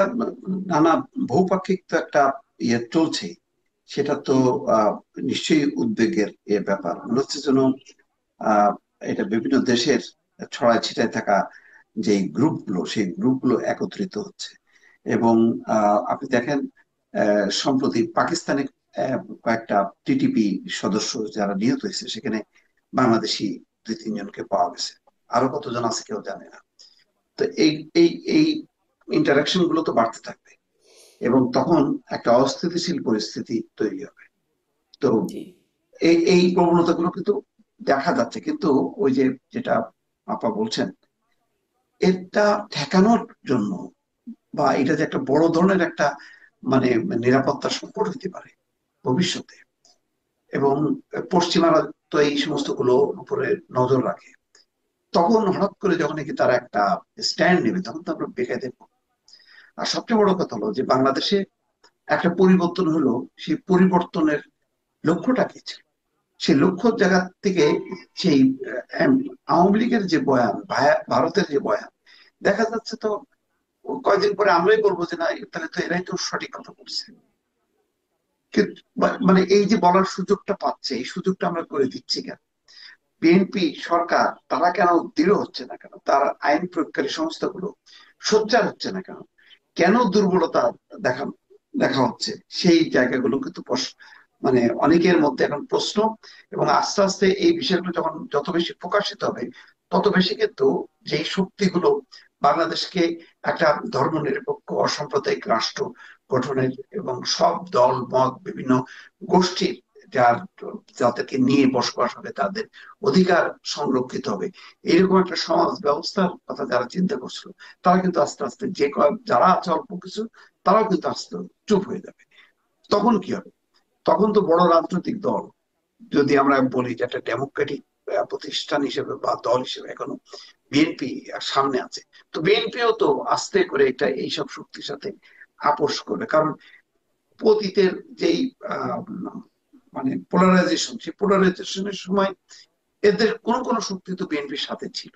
নানা বহুপাক্ষিক তো একটা ইয়ে চলছে, সেটা তো নিশ্চয়ই উদ্বেগের ব্যাপার। মনে হচ্ছে যেন আহ এটা বিভিন্ন দেশের ছড়ায় ছিটায় থাকা যে গ্রুপগুলো, সেই গ্রুপগুলো একত্রিত হচ্ছে। এবং আপনি দেখেন সম্প্রতি পাকিস্তানে কয়েকটা টিটিপি সদস্য যারা নিহত হয়েছে, সেখানে বাংলাদেশি 2-3 জনকে পাওয়া গেছে, আরো কতজন আছে কেউ জানে না। তো এই এই এই ইন্টারাকশন গুলো তো বাড়তে থাকবে, এবং তখন একটা অস্থিতিশীল পরিস্থিতি তৈরি হবে। তো জি। এই প্রবণতাগুলো কিন্তু দেখা যাচ্ছে, কিন্তু ওই যে যেটা আপা বলছেন, এটা ঠেকানোর জন্য বা এটা যে একটা বড় ধরনের একটা মানে নিরাপত্তা সংকট হতে পারে ভবিষ্যতে, এবং পশ্চিমারা তো এই সমস্ত গুলোর উপরে নজর রাখে, তখন হঠাৎ করে যখন নাকি তারা একটা স্ট্যান্ড নেবে, তখন তো আমরা বেকায়দা পড়বো। আর সবচেয়ে বড় কথা হলো যে বাংলাদেশে একটা পরিবর্তন হলো, সেই পরিবর্তনের লক্ষ্যটা কি ছিল? সেই লক্ষ্যর জায়গা থেকে সেই আহ, আওয়ামী লীগের যে বয়ান, ভারতের যে বয়ান, দেখা যাচ্ছে তো কয়েকদিন পরে আমরাই বলবো যে না, তাহলে তো এরাই তো সঠিক কথা বলছে। কিন্তু মানে এই যে বলার সুযোগটা পাচ্ছে, এই সুযোগটা আমরা করে দিচ্ছি কেন? বিএনপি সরকার তারা কেন দৃঢ় হচ্ছে না কেন? তার আইন প্রয়োগকারী সংস্থাগুলো সোচ্চার হচ্ছে না কেন? কেন দুর্বলতা দেখা দেখা হচ্ছে? সেই জায়গাগুলো কিন্তু মানে অনেকের মধ্যে এখন প্রশ্ন। এবং আস্তে আস্তে এই বিষয়গুলো যখন যত বেশি প্রকাশিত হবে, তত বেশি কিন্তু যেই শক্তিগুলো বাংলাদেশকে একটা ধর্মনিরপেক্ষ অসাম্প্রদায়িক রাষ্ট্র গঠনের এবং সব দল মত বিভিন্ন গোষ্ঠীর যার যাদেরকে নিয়ে বসবাস হবে, তাদের অধিকার সংরক্ষিত হবে, এরকম একটা সমাজ ব্যবস্থার কথা যারা চিন্তা করছিল, তারা কিন্তু আস্তে আস্তে যারা আছে অল্প কিছু, তারাও কিন্তু আস্তে চুপ হয়ে যাবে। তখন কি হবে? তখন তো বড় রাজনৈতিক দল, যদি আমরা বলি যে একটা ডেমোক্রেটিক প্রতিষ্ঠান হিসেবে বা দল হিসেবে এখনো বিএনপি সামনে আছে, তো বিএনপিও তো আস্তে করে এটা এইসব শক্তির সাথে আপোষ করবে। কারণ অতীতের যেই আহ, মানে পোলারাইজেশন, সেই পোলারাইজেশনের সময় এদের কোন কোন শক্তি তো বিএনপির সাথে ছিল,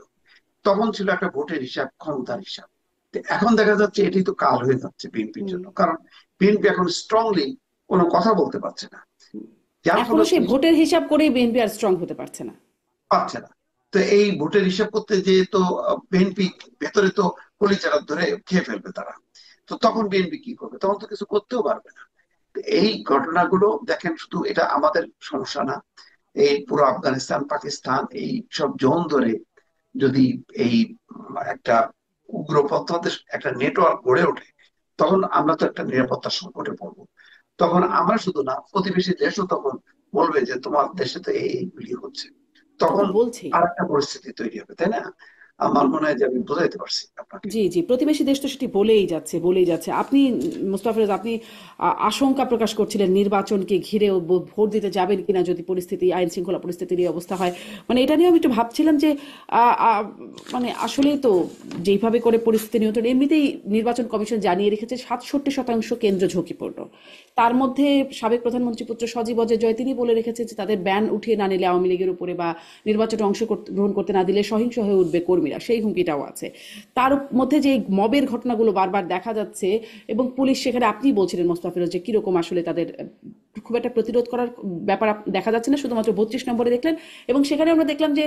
তখন ছিল একটা ভোটের হিসাব, ক্ষমতার হিসাব। তো এখন দেখা যাচ্ছে এটি তো কাল হয়ে যাচ্ছে বিএনপির হুম। জন্য, কারণ বিএনপি এখন স্ট্রংলি কোনো কথা বলতে পারছে না, যার এখনো ফলে সেই ভোটের হিসাব করেই বিএনপি আর স্ট্রং হতে পারছে না। পারছে না। তো এই ভোটের হিসাব করতে যে তো বিএনপি ভেতরে তো কলিজারা ধরে খেয়ে ফেলবে তারা। তো তখন বিএনপি কি করবে? তখন তো কিছু করতেও পারবে না। তো এই ঘটনাগুলো দেখেন, শুধু এটা আমাদের সমস্যা না, এই পুরো আফগানিস্তান, পাকিস্তান, এই সব জোন ধরে যদি এই একটা উগ্রপন্থাদের একটা নেটওয়ার্ক গড়ে ওঠে, তখন আমরা তো একটা নিরাপত্তা সংকটে পড়বো। তখন আমরা শুধু না, প্রতিবেশী দেশও তখন বলবে যে তোমার দেশে তো এইগুলি হচ্ছে। তা তো তখন বলছেই। আর একটা পরিস্থিতি তৈরি হবে, তাই না? আমার মনে হয় যে আমি বোঝাইতে পারছি আপনাকে। জি, জি, প্রতিবেশী দেশ তো সেটি বলেই যাচ্ছে, বলেই যাচ্ছে। আপনি মোস্তাফিজ, আপনি আশঙ্কা প্রকাশ করছিলেন নির্বাচনকে ঘিরেও ভোট দিতে যাবেন কিনা যদি পরিস্থিতি, আইন শৃঙ্খলা পরিস্থিতির এই অবস্থা হয়। মানে এটা নিয়ে আমি একটু ভাবছিলাম যে আ, আ, মানে আসলেই তো যেইভাবে করে পরিস্থিতি নিয়ন্ত্রণ, এমনিতেই নির্বাচন কমিশন জানিয়ে রেখেছে 67% কেন্দ্র ঝুঁকিপূর্ণ। তার মধ্যে সাবেক প্রধানমন্ত্রী পুত্র সজীব অজয় জয় তিনি বলে রেখেছে যে তাদের ব্যান উঠিয়ে না নিলে আওয়ামী লীগের উপরে বা নির্বাচনে অংশগ্রহণ করতে না দিলে সহিংস হয়ে উঠবে কর্মীরা, সেই হুমকিটাও আছে। তার মধ্যে যে মবের ঘটনাগুলো বারবার দেখা যাচ্ছে, এবং পুলিশ সেখানে, আপনি বলছিলেন মোস্তাফিজ, যে কিরকম আসলে তাদের খুব একটা প্রতিরোধ করার ব্যাপার দেখা যাচ্ছে না, শুধুমাত্র 32 নম্বরে দেখলেন। এবং সেখানে আমরা দেখলাম যে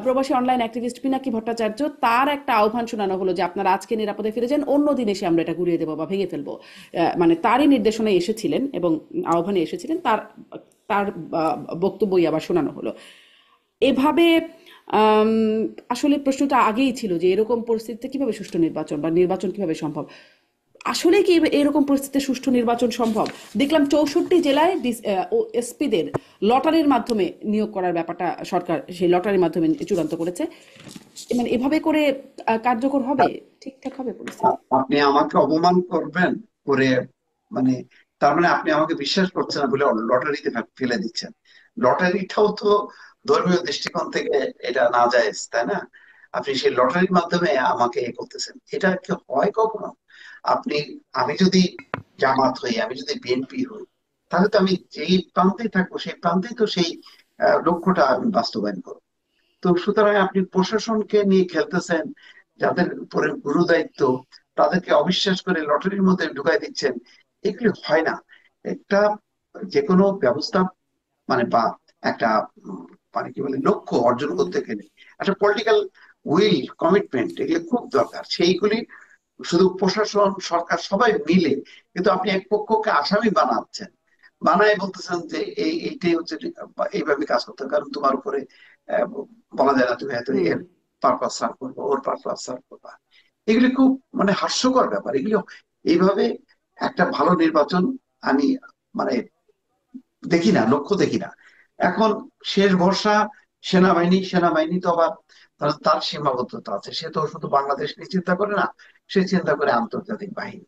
প্রবাসী অনলাইন অ্যাক্টিভিস্ট পিনাকি ভট্টাচার্য, তার একটা আহ্বান শোনানো হলো যে আপনারা আজকে নিরাপদে ফিরে যান, অন্য দিন এসে আমরা এটা ঘুরিয়ে দেবো বা ভেঙে ফেলবো। মানে তারই নির্দেশনায় এসেছিলেন এবং আহ্বানে এসেছিলেন, তার তার বক্তব্যই আবার শোনানো হলো। এভাবে আম, আসলে প্রশ্নটা আগেই ছিল যে এরকম পরিস্থিতিতে কিভাবে সুষ্ঠু নির্বাচন বা নির্বাচন কিভাবে সম্ভব। আসলে কি এরকম পরিস্থিতিতে সুষ্ঠু নির্বাচন সম্ভব? দেখলাম 64 জেলায় এসপিদের লটারির মাধ্যমে নিয়োগ করার ব্যাপারটা সরকার সেই লটারির মাধ্যমে চূড়ান্ত করেছে। মানে এভাবে করে কার্যকর হবে, ঠিকঠাক হবে পরিস্থিতি? আপনি আমাকে অপমান করবেন করে, মানে তার মানে আপনি আমাকে বিশ্বাস করছেন না বলে লটারিতে ফেলে দিচ্ছেন। লটারিটাও তো ধর্মীয় দৃষ্টিকোণ থেকে এটা না যায়, তাই না? আপনি সেই লটারির মাধ্যমে আমাকে করতেছেন, এটা কি হয় কখনো? আপনি, আমি যদি জামাত হই, আমি যদি বিএনপি হই, তাহলে তো আমি যেই প্রান্তেই থাকবো সেই প্রান্তেই তো সেই লক্ষ্যটা আমি বাস্তবায়ন করবো। তো সুতরাং আপনি প্রশাসনকে নিয়ে খেলতেছেন, যাদের উপরে গুরু দায়িত্ব তাদেরকে অবিশ্বাস করে লটারির মধ্যে ঢুকাই দিচ্ছেন। এগুলি হয় না। একটা যে কোনো ব্যবস্থা মানে বা একটা মানে কি বলে লক্ষ্য অর্জন হুম, করতে গেলে একটা পলিটিক্যাল উইল, কমিটমেন্ট এগুলো খুব দরকার। সেইগুলি শুধু প্রশাসন সরকার সবাই মিলে, কিন্তু আপনি এক পক্ষকে আসামি বানাচ্ছেন, বানায় বলতেছেন যে এইটাই হচ্ছে এইভাবে কাজ করতে হবে, কারণ তোমার উপরে আহ, বলা যায় না তুমি হয়তো হুম। এর পারপাস সার্ভ করবো, ওর পারপাস সার্ভ করবা। এগুলি খুব মানে হাস্যকর ব্যাপার এগুলো। এইভাবে একটা ভালো নির্বাচন আমি মানে দেখি না, লক্ষ্য দেখি না। এখন শেষ ভরসা সেনাবাহিনী। সেনাবাহিনী তো আবার তার সীমাবদ্ধতা আছে, সে তো শুধু বাংলাদেশ নিয়ে চিন্তা করে না, সে চিন্তা করে আন্তর্জাতিক বাহিনী।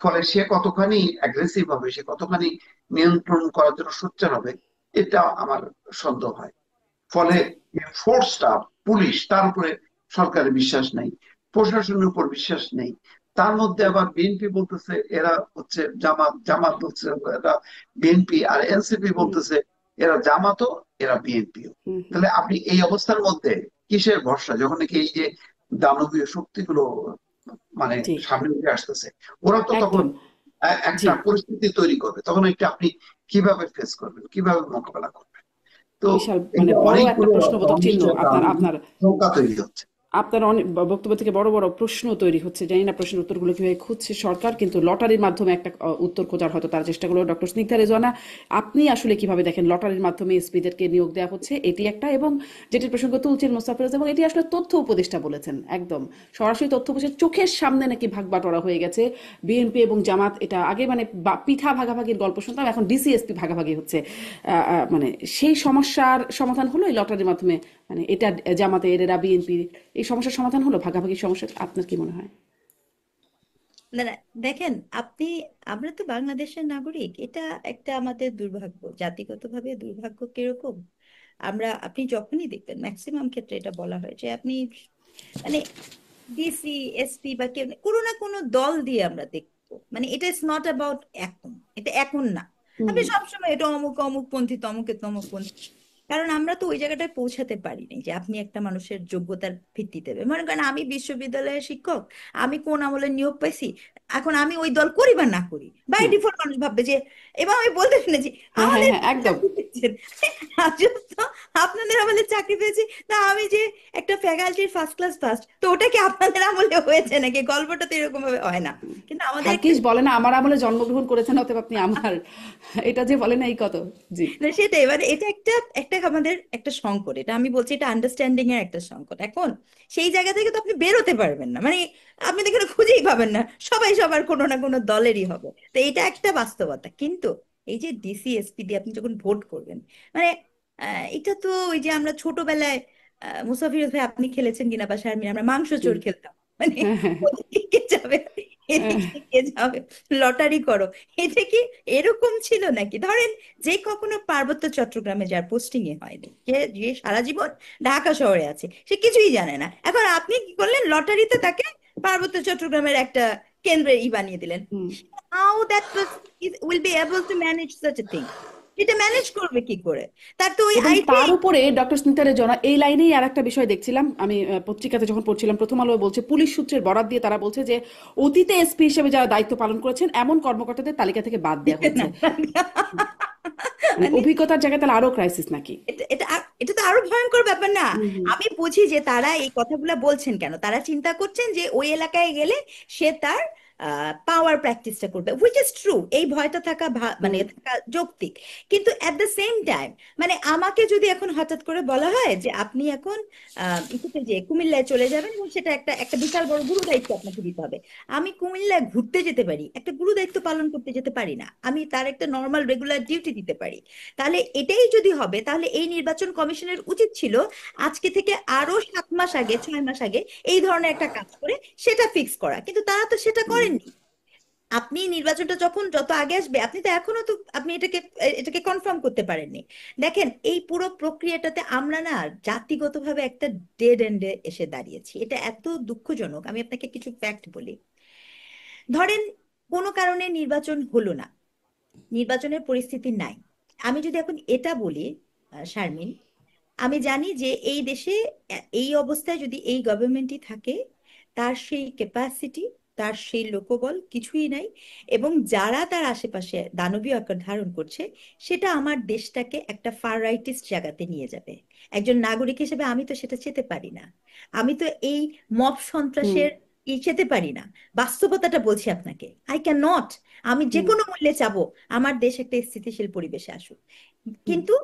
ফলে সে কতখানি অ্যাগ্রেসিভ হবে, সে কতখানি নিয়ন্ত্রণ করার জন্য সোচ্চার হবে, এটা আমার সন্দেহ হয়। ফলে জি। ফোর্সটা, পুলিশ, তার উপরে সরকারের বিশ্বাস নেই, প্রশাসনের উপর বিশ্বাস নেই। তার মধ্যে আবার বিএনপি বলতেছে এরা হচ্ছে জামাত, জামাত বলছে এরা বিএনপি, আর এনসিপি হুম, বলতেছে এরা জামাতও এরা বিএনপিও। হুম, হুম। তাহলে আপনি এই অবস্থার মধ্যে কিসের ভরসা, যখন নাকি এই যে দানবীয় শক্তিগুলো মানে জি। সামনে উঠে আসতেছে, ওরা তো তখন একদম। জি। একটা পরিস্থিতি তৈরি করবে, তখন একটা আপনি কিভাবে ফেস করবেন, কিভাবে মোকাবেলা করবেন? তো বিশাল মানে এটা বড় একটা অনেকগুলো প্রশ্নবোধক চিহ্ন অনিশ্চয়তা, আপনার অনেক আপনার শঙ্কা তৈরি হচ্ছে। আপনার অনেক বক্তব্য থেকে বড় বড় প্রশ্ন তৈরি হচ্ছে। জানি না প্রশ্নের উত্তরগুলো কিভাবে খুঁজছে সরকার, কিন্তু লটারির মাধ্যমে একটা উত্তর খোঁজার হয়তো তার চেষ্টা করলো। ডক্টর স্নিগ্ধা রেজওয়ানা, আপনি আসলে কিভাবে দেখেন লটারির মাধ্যমে এসপিদেরকে নিয়োগ দেওয়া হচ্ছে? এটি একটা, এবং যেটির প্রসঙ্গ তুলছেন মোস্তাফিজ, এবং এটি আসলে তথ্য উপদেষ্টা বলেছেন, একদম সরাসরি তথ্য উপদেষ্টা চোখের সামনে নাকি ভাগ বাটোয়ারা হয়ে গেছে বিএনপি এবং জামাত। এটা আগে মানে পিঠা ভাগাভাগির গল্প শুনতাম, এখন ডিসিএসপি ভাগাভাগি হচ্ছে। মানে সেই সমস্যার সমাধান হলো এই লটারির মাধ্যমে, মানে এটা জামাতের এরা বিএনপি, এই সমস্যার সমাধান হলো ভাগাভাগি সমস্যা? আপনার কি মনে হয়? না না, দেখেন আপনি, আমরা তো বাংলাদেশের নাগরিক, এটা একটা আমাদের দুর্ভাগ্য, জাতিগতভাবে দুর্ভাগ্য কিরকম। আপনি যখনই দেখবেন, ম্যাক্সিমাম ক্ষেত্রে এটা বলা হয় যে আপনি মানে ডিসি, এসপি বা কেউ কোনো না কোনো দল দিয়ে আমরা দেখবো, মানে এটা ইজ নট অ্যাবাউট এখন, এটা এখন না। হুম, আপনি সবসময় এটা অমুক অমুক পন্থী, তমুকে তমুক পন্থী, কারণ আমরা তো ওই জায়গাটায় পৌঁছাতে পারিনি যে আপনি একটা মানুষের যোগ্যতার ভিত্তিতে মনে করেন আমি বিশ্ববিদ্যালয়ের শিক্ষক, আমি কোন আমলে নিয়োগ পাইছি, এখন আমি ওই দল করি বা না করি, বাই হুম। ডিফল্ট মানুষ ভাববে যে, এবং আমি বলতে শুনেছি হ্যাঁ, হ্যাঁ, আমাদের হ্যাঁ, একদম। চাকরি পেয়েছেন, আজব তো, আপনাদের আমলে চাকরি পেয়েছি, তা আমি যে একটা ফ্যাকাল্টির ফার্স্ট ক্লাস ফার্স্ট, তো ওটা কি আপনাদের আমলে হয়েছে নাকি? গল্পটা তো এরকম ভাবে হয় না, কিন্তু আমাদের একটা, হাকিস বলে না আমার আমলে জন্মগ্রহণ করেছেন অতএব আপনি আমার, এটা যে বলে না এই কত। জি। না সেটাই, এবার এটা একটা একটা আমাদের একটা সংকট, এটা আমি বলছি এটা আন্ডারস্ট্যান্ডিং এর একটা সংকট। এখন সেই জায়গা থেকে তো আপনি বেরোতে পারবেন না, মানে আপনি তো এখানে খুঁজেই পাবেন না, সবাই সবার কোনো না কোনো দলেরই হবে। তো এটা একটা বাস্তবতা, কিন্তু এই যে ডিসি এসপি দিয়ে আপনি যখন ভোট করবেন, মানে এটা তো ওই যে আমরা ছোটবেলায়, মুসাফির ভাই আপনি খেলেছেন কিনা বা শারমিন, আমরা মাংস চোর হুম। খেলতাম, মানে হ্যাঁ, হ্যাঁ, ওদিকে কে যাবে, হ্যাঁ। এদিকে কে যাবে, লটারি করো। এটা কি এরকম ছিল নাকি? ধরেন যে কখনো পার্বত্য চট্টগ্রামে যার পোস্টিং এ হয়নি, যে যে সারা জীবন ঢাকা শহরে আছে, সে কিছুই জানে না, এখন আপনি কি করলেন, লটারিতে তাকে পার্বত্য চট্টগ্রামের একটা কেন্দ্রে বানিয়ে দিলেন। Hmm. How that will be able to manage such a thing? এটা ম্যানেজ করবে কি করে? তার তো ওই এবং আইটি। তার উপরে ডক্টর স্মিতারের জন্য এই লাইনেই আর একটা বিষয় দেখছিলাম আমি, পত্রিকাতে যখন পড়ছিলাম, প্রথম আলো বলছে, পুলিশ সূত্রের বরাত দিয়ে তারা বলছে যে অতীতে এসপি হিসেবে যারা দায়িত্ব পালন করেছেন এমন কর্মকর্তাদের তালিকা থেকে বাদ দেওয়া হচ্ছে। মানে মানে অভিজ্ঞতার জায়গায় তাহলে আরো ক্রাইসিস নাকি? এটা তো আরো ভয়ঙ্কর ব্যাপার না? হুম, হুম, আমি বুঝি যে তারা এই কথাগুলো বলছেন কেন, তারা চিন্তা করছেন যে ওই এলাকায় গেলে সে তার পাওয়ার প্র্যাকটিসটা করবে, হুইচ ইজ ট্রু, এই ভয়টা থাকা মানে হুম, থাকা যৌক্তিক। কিন্তু এট দ্য সেম টাইম, মানে আমাকে যদি এখন হঠাৎ করে বলা হয় যে আপনি এখন ইসেতে যে কুমিল্লায় চলে যাবেন, এবং সেটা একটা একটা বিশাল বড় গুরু দায়িত্ব আপনাকে দিতে হবে, আমি কুমিল্লায় ঘুরতে যেতে পারি, একটা গুরু দায়িত্ব পালন করতে যেতে পারি না, আমি তার একটা নর্মাল রেগুলার ডিউটি দিতে পারি। তাহলে এটাই যদি হবে, তাহলে এই নির্বাচন কমিশনের উচিত ছিল আজকে থেকে আরো 7 মাস আগে, 6 মাস আগে এই ধরনের একটা কাজ করে সেটা ফিক্স করা, কিন্তু তারা তো সেটা হুম। করেননি। আপনি নির্বাচনটা যখন যত আগে আসবে, আপনি তো এখনো তো আপনি এটাকে এটাকে কনফার্ম করতে পারেননি। দেখেন এই পুরো প্রক্রিয়াটাতে আমরা না জাতিগতভাবে একটা ডেড এন্ডে এসে দাঁড়িয়েছি, এটা এত দুঃখজনক। আমি আপনাকে কিছু ফ্যাক্ট বলি। ধরেন কোনো কারণে নির্বাচন হলো না, নির্বাচনের পরিস্থিতি নাই, আমি যদি এখন এটা বলি, শারমিন, আমি জানি যে এই দেশে এই অবস্থায় যদি এই গভর্নমেন্টই থাকে, তার সেই ক্যাপাসিটি, তার সেই লোকবল কিছুই নাই। এবং যারা তার আশেপাশে দানবীয় আকার ধারণ করছে, সেটা আমার দেশটাকে একটা ফার রাইটিস্ট জায়গাতে নিয়ে যাবে। একজন নাগরিক হিসেবে আমি তো সেটা চেতে পারি না। আমি তো এই মব হুম সন্ত্রাসের চেতে পারি না। বাস্তবতাটা বলছি আপনাকে, আই ক্যান নট। আমি যে হুম কোনো মূল্যে চাবো আমার দেশ একটা স্থিতিশীল পরিবেশে আসুক। হুম কিন্তু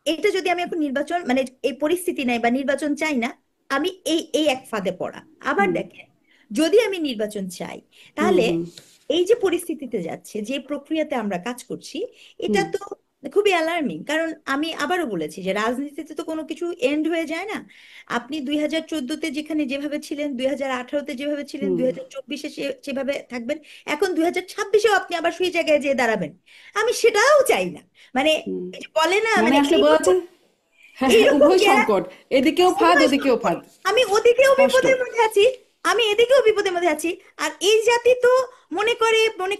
এটা যদি আমি এখন নির্বাচন, মানে এই পরিস্থিতি নাই বা নির্বাচন চাই না, আমি এই এই এক ফাঁদে পড়া। আবার হুম দেখেন, যদি আমি নির্বাচন চাই, হুম তাহলে হুম এই যে পরিস্থিতিতে যাচ্ছে, যে প্রক্রিয়াতে আমরা কাজ করছি, এটা হুম তো খুবই অ্যালার্মিং। কারণ আমি আবারও বলেছি যে রাজনীতিতে তো কোনো কিছু এন্ড হয়ে যায় না। আপনি 2014-তে যেখানে যেভাবে ছিলেন, 2018-তে যেভাবে ছিলেন, হুম 2024-এ যেভাবে থাকবেন, এখন 2026-এও আপনি আবার সেই জায়গায় যেয়ে দাঁড়াবেন। আমি সেটাও চাই না। মানে হুম। এই যে বলে না, মানে মানে আসলে বোঝা যাচ্ছে, এইরকম হ্যাঁ হ্যাঁ, এইরকম উভয় গ্যাপ। সংকট, এদিকেও ফাঁদ উভয় ওদিকেও সংকট। ফাঁদ, আমি ওদিকেও স্পষ্ট। বিপদের মধ্যে আছি, আমি এদিকেও বিপদের মধ্যে আছি। আর এই জাতি তো মনে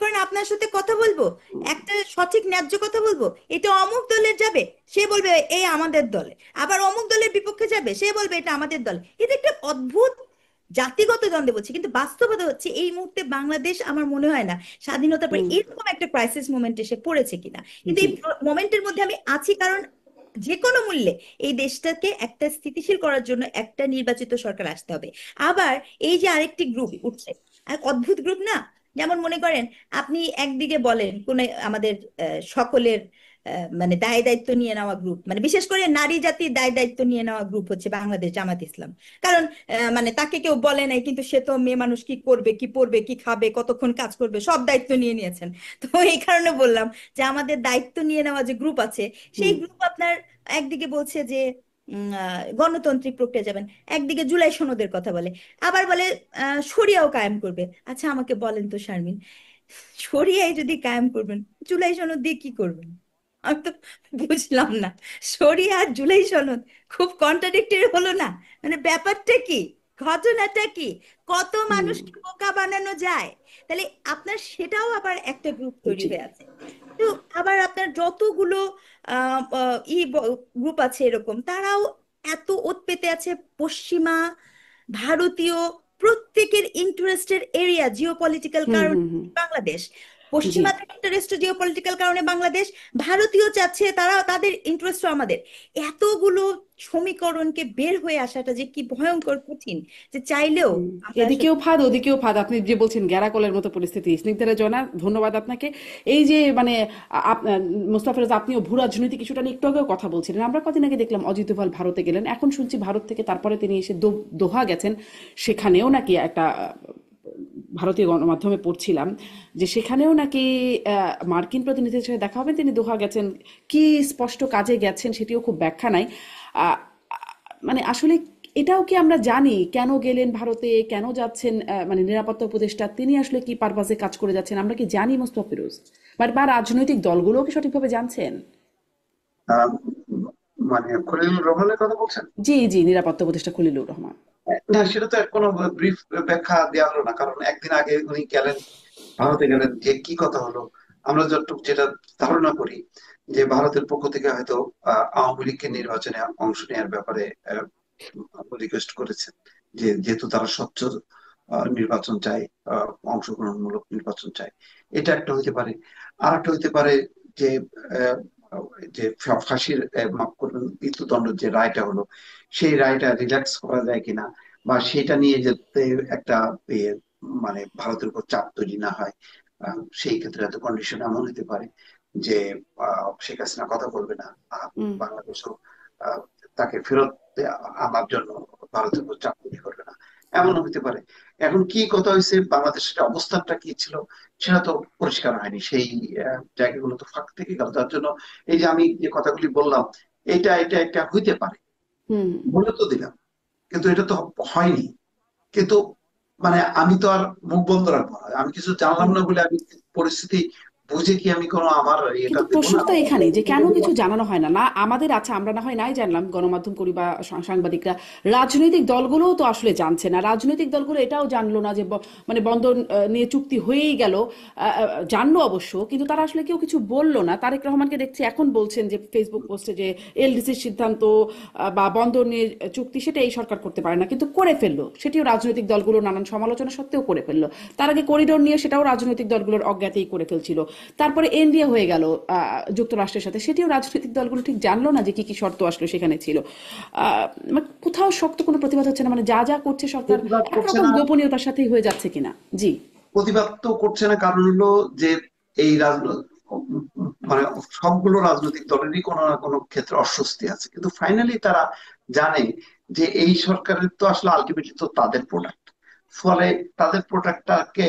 করেন আপনার সাথে কথা বলবো, একটা সঠিক ন্যায্য কথা বলবো, এটা অমুক দলের যাবে, সে বলবে এই আমাদের দলে। আবার অমুক দলের বিপক্ষে যাবে, সে বলবে এটা আমাদের দল। এটা একটা অদ্ভুত জাতিগত দ্বন্দ্বে বলছি, কিন্তু বাস্তবতা হচ্ছে এই মুহূর্তে বাংলাদেশ আমার মনে হয় না স্বাধীনতার পরে হুম এরকম একটা ক্রাইসিস মোমেন্টে এসে পড়েছে কিনা। কিন্তু জি এই মোমেন্টের মধ্যে আমি আছি, কারণ যে কোনো মূল্যে এই দেশটাকে একটা স্থিতিশীল করার জন্য একটা নির্বাচিত সরকার আসতে হবে। আবার এই যে আরেকটি গ্রুপ উঠছে, এক অদ্ভুত গ্রুপ না? যেমন মনে করেন, আপনি একদিকে বলেন কোন আমাদের সকলের মানে দায় দায়িত্ব নিয়ে নেওয়া গ্রুপ, মানে বিশেষ করে নারী জাতির দায় দায়িত্ব নিয়ে নেওয়া গ্রুপ হচ্ছে বাংলাদেশ জামাত ইসলাম। কারণ মানে তাকে কেউ বলে নাই, কিন্তু সে তো মেয়ে মানুষ, কি করবে, কি পড়বে, কি খাবে, কতক্ষণ কাজ করবে, সব দায়িত্ব নিয়ে নিয়েছেন। তো এই কারণে বললাম যে আমাদের দায়িত্ব নিয়ে নেওয়া যে গ্রুপ আছে, সেই হুম গ্রুপ আপনার একদিকে বলছে যে গণতান্ত্রিক প্রক্রিয়া যাবেন, একদিকে জুলাই সনদের কথা বলে, আবার বলে শরিয়াও কায়েম করবে। আচ্ছা আমাকে বলেন তো শারমিন, শরিয়ায় যদি কায়েম করবেন, জুলাই সনদ দিয়ে কি করবেন? আমি তো বুঝলাম না। শরিয়া আর জুলাই সনদ খুব কন্ট্রাডিক্টরি হলো না? মানে ব্যাপারটা কি, ঘটনাটা কি, কত হুম মানুষকে বোকা বানানো যায়? তাহলে আপনার সেটাও আবার একটা গ্রুপ তৈরি জি হয়ে আছে। তো আবার আপনার যতগুলো আহ, আহ, গ্রুপ আছে এরকম, তারাও এত ওত পেতে আছে পশ্চিমা ভারতীয় প্রত্যেকের ইন্টারেস্টের এরিয়া, জিও পলিটিক্যাল হুম কারণ হুম হুম বাংলাদেশ। জি পশ্চিমাদের ইন্টারেস্ট জিও পলিটিক্যাল কারণে বাংলাদেশ, ভারতীয় চাচ্ছে তারা তাদের ইন্টারেস্ট আমাদের। এতগুলো সমীকরণকে বের হয়ে আসাটা যে কি ভয়ঙ্কর কঠিন, যে চাইলেও হুম, আমরা আসলে। এদিকেও ফাঁদ ওদিকেও ফাঁদ, আপনি যে বলছেন গ্যারাকলের মতো পরিস্থিতি। স্নিগ্ধা জনা, ধন্যবাদ আপনাকে। এই যে মানে মোস্তাফিজ, আপনিও ভূ রাজনীতি কিছুটা নিয়ে একটু আগেও কথা বলছিলেন। আমরা কদিন আগে দেখলাম অজিত দোভাল ভারতে গেলেন, এখন শুনছি ভারত থেকে তারপরে তিনি এসে দোহা গেছেন। সেখানেও নাকি একটা ভারতীয় গণমাধ্যমে পড়ছিলাম যে সেখানেও নাকি মার্কিন প্রতিনিধির সাথে দেখা হবে, তিনি দোহা গেছেন। কি স্পষ্ট কাজে গেছেন সেটিও খুব ব্যাখ্যা নাই। আহ, মানে আসলে এটাও কি আমরা জানি কেন গেলেন ভারতে, কেন যাচ্ছেন? মানে নিরাপত্তা উপদেষ্টা তিনি আসলে কি পারপাসে কাজ করে যাচ্ছেন আমরা কি জানি মোস্তফা ফিরোজ? বা রাজনৈতিক দলগুলোও কি সঠিকভাবে জানছেন? আহ, মানে খলিলুর রহমানের কথা বলছেন? জি জি, নিরাপত্তা উপদেষ্টা খলিলুর রহমান। না, সেটা তো কোনো ব্রিফ ব্যাখ্যা দেওয়া হলো না, কারণ একদিন আগে উনি গেলেন, ভারতে গেলেন, যে কি কথা হলো। আমরা যতটুকু যেটা ধারণা করি, যে ভারতের পক্ষ থেকে হয়তো আওয়ামী লীগকে নির্বাচনে অংশ নেওয়ার ব্যাপারে রিকোয়েস্ট করেছেন, যে যেহেতু তারা স্বচ্ছ নির্বাচন চায়, অংশগ্রহণমূলক নির্বাচন চায়। এটা একটা হইতে পারে। আর একটা হইতে পারে যে আহ, যে ফাঁসির মাফ করবেন, মৃত্যুদণ্ড যে রায়টা হলো, সেই রায়টা রিল্যাক্স করা যায় কিনা, বা সেটা নিয়ে যাতে একটা ইয়ে, মানে ভারতের উপর চাপ তৈরি না হয়। সেই ক্ষেত্রে হয়তো কন্ডিশন এমন হতে পারে যে শেখ হাসিনা কথা বলবে না, হুম বাংলাদেশও আহ, তাকে ফেরত আনার জন্য ভারতের উপর চাপ তৈরি করবে না, এমন হতে পারে। এখন কি কথা হয়েছে, বাংলাদেশের অবস্থানটা কি ছিল, সেটা তো পরিষ্কার হয়নি। সেই জায়গাগুলো তো ফাঁক থেকে গেল। তার জন্য এই যে আমি যে কথাগুলি বললাম, এটা এটা একটা হইতে পারে হুম বলে তো দিলাম, কিন্তু এটা তো হয়নি। কিন্তু মানে আমি তো আর মুখ বন্ধ রাখবো না, আমি কিছু জানলাম হুম না বলে আমি পরিস্থিতি বুঝে কি আমি কোনো আমার এটা কিন্তু দেবো না? প্রশ্নটা এখানেই যে কেন কিছু জানানো হয় না, না আমাদের, আচ্ছা আমরা না হয় নাই জানলাম, গণমাধ্যম করি বা সাংবাদিকরা, রাজনৈতিক দলগুলোও তো আসলে জানছে না, রাজনৈতিক দলগুলো এটাও জানলো না যে মানে বন্দর নিয়ে চুক্তি হয়েই গেল। জানলো অবশ্য, কিন্তু তারা আসলে কেউ কিছু বললো না। তারেক রহমানকে দেখছি এখন বলছেন যে ফেসবুক পোস্টে যে এলডিসির সিদ্ধান্ত বা বন্দর নিয়ে চুক্তি সেটা এই সরকার করতে পারে না, কিন্তু করে ফেললো, সেটিও রাজনৈতিক দলগুলো নানান সমালোচনা সত্ত্বেও করে ফেললো। তার আগে করিডোর নিয়ে সেটাও রাজনৈতিক দলগুলোর অজ্ঞাতেই করে ফেলছিল। তারপরে এনডিএ হয়ে গেল যুক্তরাষ্ট্রের সাথে, সেটিও রাজনৈতিক দলগুলো ঠিক জানলো না যে কি কি শর্ত আসলে সেখানে ছিল। মানে কোথাও শক্ত কোনো প্রতিবাদ হচ্ছে না, মানে যা যা করছে সরকার প্রতিবাদ করছে একরকম না। গোপনীয়তার সাথেই হয়ে যাচ্ছে কিনা। জি। প্রতিবাদ তো করছে না, কারণ হলো যে এই মানে সবগুলো রাজনৈতিক দলেরই কোনো না কোনো ক্ষেত্রে অস্বস্তি আছে, কিন্তু ফাইনালি তারা জানে যে এই সরকারের তো আসলে আলটিমেটলি তো তাদের প্রোডাক্ট। ফলে তাদের প্রোডাক্টটাকে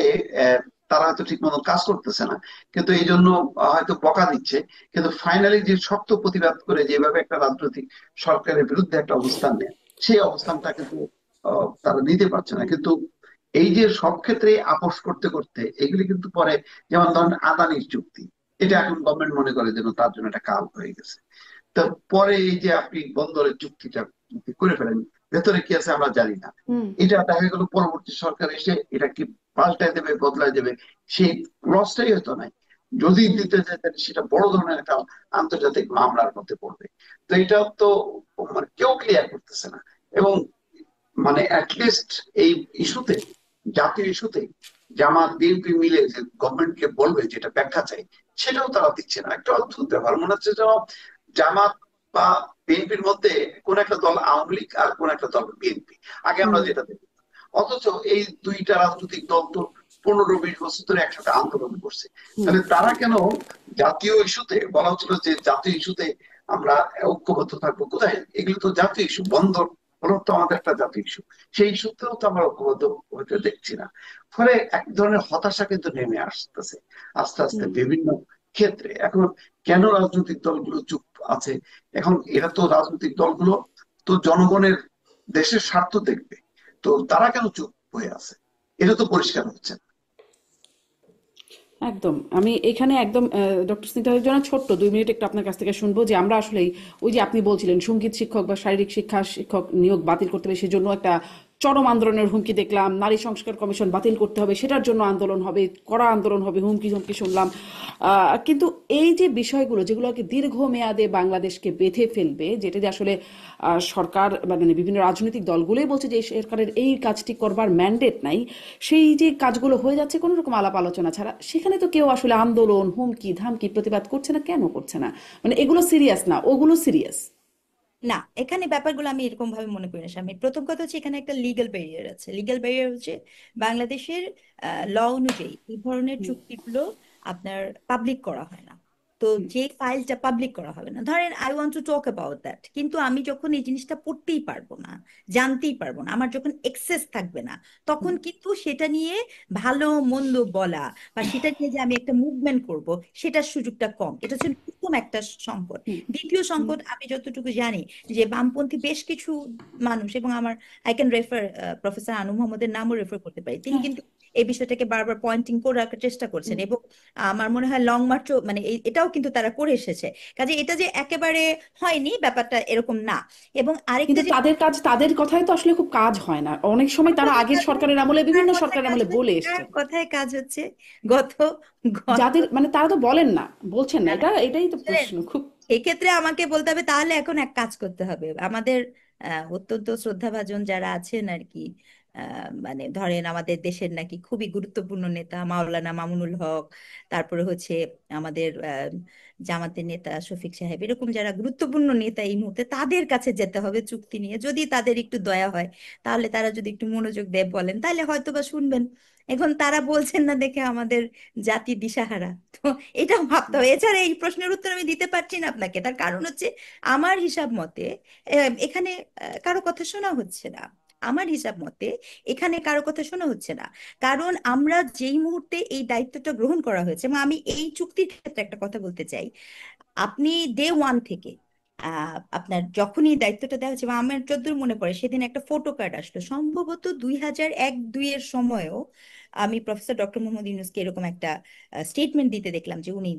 তারা হয়তো ঠিক মতো কাজ করতেছে না, কিন্তু এই জন্য হয়তো বকা দিচ্ছে। কিন্তু ফাইনালি যে শক্ত প্রতিবাদ করে যেভাবে একটা রাজনৈতিক সরকারের বিরুদ্ধে একটা অবস্থান নেয়, সেই অবস্থানটা কিন্তু তারা নিতে পারছে না। কিন্তু এই যে সব ক্ষেত্রে আপোষ করতে করতে এগুলি কিন্তু পরে, যেমন ধরেন আদানির চুক্তি, এটা এখন গভর্নমেন্ট মনে করে যেন তার জন্য একটা কাল হয়ে গেছে। তো পরে এই যে আপনি বন্দরের চুক্তিটা করে ফেলেন, ভেতরে কি আছে আমরা জানি না। হুম। এটা দেখা গেল পরবর্তী সরকার এসে এটা কি পাল্টায় দেবে, বদলায় দেবে, সেই লসটাই হয়তো নাই। যদি দিতে চায় তাহলে সেটা বড় ধরনের একটা আন্তর্জাতিক মামলার মধ্যে পড়বে। তো এটা তো মানে কেউ ক্লিয়ার করতেছে না। এবং মানে অ্যাটলিস্ট এই ইস্যুতে, জাতীয় ইস্যুতে জামাত বিএনপি মিলে যে গভর্নমেন্টকে বলবে যেটা ব্যাখ্যা চাই, সেটাও তারা দিচ্ছে না। একটা অদ্ভুত ব্যাপার, মনে হচ্ছে যেন জামাত বা বিএনপির মধ্যে কোন একটা দল আওয়ামী লীগ আর কোন একটা দল বিএনপি, আগে আমরা হুম। যেটা দেখি। অথচ এই দুইটা রাজনৈতিক দল তো 15-20 বছর ধরে একসাথে আন্দোলন করছে। হুম। তাহলে তারা কেন জাতীয় ইস্যুতে, বলা হচ্ছিল যে জাতীয় ইস্যুতে আমরা ঐক্যবদ্ধ থাকবো, কোথায়? এগুলো তো জাতীয় ইস্যু, বন্দর হলো তো আমাদের একটা জাতীয় ইস্যু, সেই ইস্যুতেও তো আমরা ঐক্যবদ্ধ হতে দেখছি না। ফলে এক ধরনের হতাশা কিন্তু নেমে আসতেছে আস্তে আস্তে হুম। বিভিন্ন ক্ষেত্রে। এখন কেন রাজনৈতিক দলগুলো চুপ আছে? এখন এরা তো, রাজনৈতিক দলগুলো তো জনগণের, দেশের স্বার্থ দেখবে, তো তারা কেন চুপ হয়ে আছে? এটা তো পরিষ্কার হচ্ছে না। একদম, আমি এখানে একদম ডক্টর স্নিগ্ধার জন্য ছোট্ট 2 মিনিট একটু আপনার কাছ থেকে শুনবো যে আমরা আসলেই ওই যে আপনি বলছিলেন সঙ্গীত শিক্ষক বা শারীরিক শিক্ষা শিক্ষক নিয়োগ বাতিল করতে হবে, সেজন্য একটা চরম আন্দোলনের হুমকি দেখলাম। নারী সংস্কার কমিশন বাতিল করতে হবে, সেটার জন্য আন্দোলন হবে, কড়া আন্দোলন হবে, হুমকি হুমকি শুনলাম। কিন্তু এই যে বিষয়গুলো যেগুলোকে দীর্ঘমেয়াদে বাংলাদেশকে বেঁধে ফেলবে, যেটা যে আসলে সরকার মানে বিভিন্ন রাজনৈতিক দলগুলোই বলছে যে এই সরকারের এই কাজটি করবার ম্যান্ডেট নাই, সেই যে কাজগুলো হয়ে যাচ্ছে কোনো রকম আলাপ আলোচনা ছাড়া, সেখানে তো কেউ আসলে আন্দোলন হুমকি ধামকি প্রতিবাদ করছে না। কেন করছে না? মানে এগুলো সিরিয়াস না, ওগুলো সিরিয়াস। না, এখানে ব্যাপারগুলো আমি এরকম ভাবে মনে করি না স্বামী। প্রথম কথা হচ্ছে এখানে একটা লিগ্যাল ব্যারিয়ার আছে। লিগ্যাল ব্যারিয়ার হচ্ছে বাংলাদেশের ল অনুযায়ী এই ধরনের চুক্তিগুলো আপনার পাবলিক করা হয় না। তো যে ফাইলটা পাবলিক করা হবে না, ধরেন I want to talk about that, কিন্তু আমি যখন এই জিনিসটা পড়তেই পারবো না, জানতেই পারবো না, আমার যখন এক্সেস থাকবে না, তখন কিন্তু সেটা নিয়ে ভালো মন্দ বলা বা সেটা নিয়ে যে আমি একটা মুভমেন্ট করব, সেটার সুযোগটা কম। এটা হচ্ছে প্রথম একটা সংকট। দ্বিতীয় সংকট, আমি যতটুকু জানি যে বামপন্থী বেশ কিছু মানুষ, এবং আমার আই ক্যান রেফার প্রফেসর আনু মোহাম্মদের নামও রেফার করতে পারি, তিনি হ্যাঁ। কিন্তু এই বিষয়টাকে বারবার পয়েন্টিং করে রাখার চেষ্টা করছেন, এবং আমার মনে হয় লং মার্চও মানে এটাও কিন্তু তারা করে এসেছে। কাজে এটা যে একেবারে হয়নি ব্যাপারটা এরকম না। এবং আরেকটা কিন্তু যে তাদের কাজ, তাদের কথায় তো আসলে খুব কাজ হয় না অনেক সময়, তারা আগের সরকারের আমলে কার বিভিন্ন কথায় সরকারের কাজ আমলে হয়, বলে কার এসছেন। কথায় কাজ হচ্ছে? গত গত যাদের মানে তারা তো বলেন না, বলছেন না, এটাই তো শোনেন, প্রশ্ন খুব। এক্ষেত্রে আমাকে বলতে হবে তাহলে এখন এক কাজ করতে হবে আমাদের অত্যন্ত শ্রদ্ধাভাজন যারা আছেন আর কি, মানে ধরেন আমাদের দেশের নাকি খুবই গুরুত্বপূর্ণ নেতা মাওলানা মামুনুল হক, তারপরে হচ্ছে আমাদের জামাতের নেতা শফিক সাহেব, এরকম যারা গুরুত্বপূর্ণ নেতা এই মুহূর্তে, তাদের কাছে যেতে হবে চুক্তি নিয়ে। যদি তাদের একটু দয়া হয়, তাহলে তারা যদি একটু মনোযোগ দেয় বলেন, তাহলে হয়তো বা শুনবেন। এখন তারা বলছেন না দেখে আমাদের জাতি দিশাহারা। তো এটা ভাবতে হবে। এছাড়া এই প্রশ্নের উত্তর আমি দিতে পারছি না আপনাকে, তার কারণ হচ্ছে আমার হিসাব মতে এখানে কারো কথা শোনা হচ্ছে না। আমার হিসাব মতে এখানে কারো কথা শোনা হচ্ছে না। কারণ আমরা যেই মুহূর্তে এই দায়িত্বটা গ্রহণ করা হয়েছে, এবং আমি এই চুক্তির ক্ষেত্রে একটা কথা বলতে চাই, আপনি ডে ওয়ান থেকে আপনার যখনই দায়িত্বটা দেওয়া হচ্ছে, বা আমার যতদূর মনে পড়ে সেদিন একটা ফটো কার্ড আসলো সম্ভবত 2001-2 এর সময়ও, আমি প্রফেসর ডক্টর মোহাম্মদ ইউনূসকে এরকম একটা স্টেটমেন্ট দিতে দেখলাম যে উনি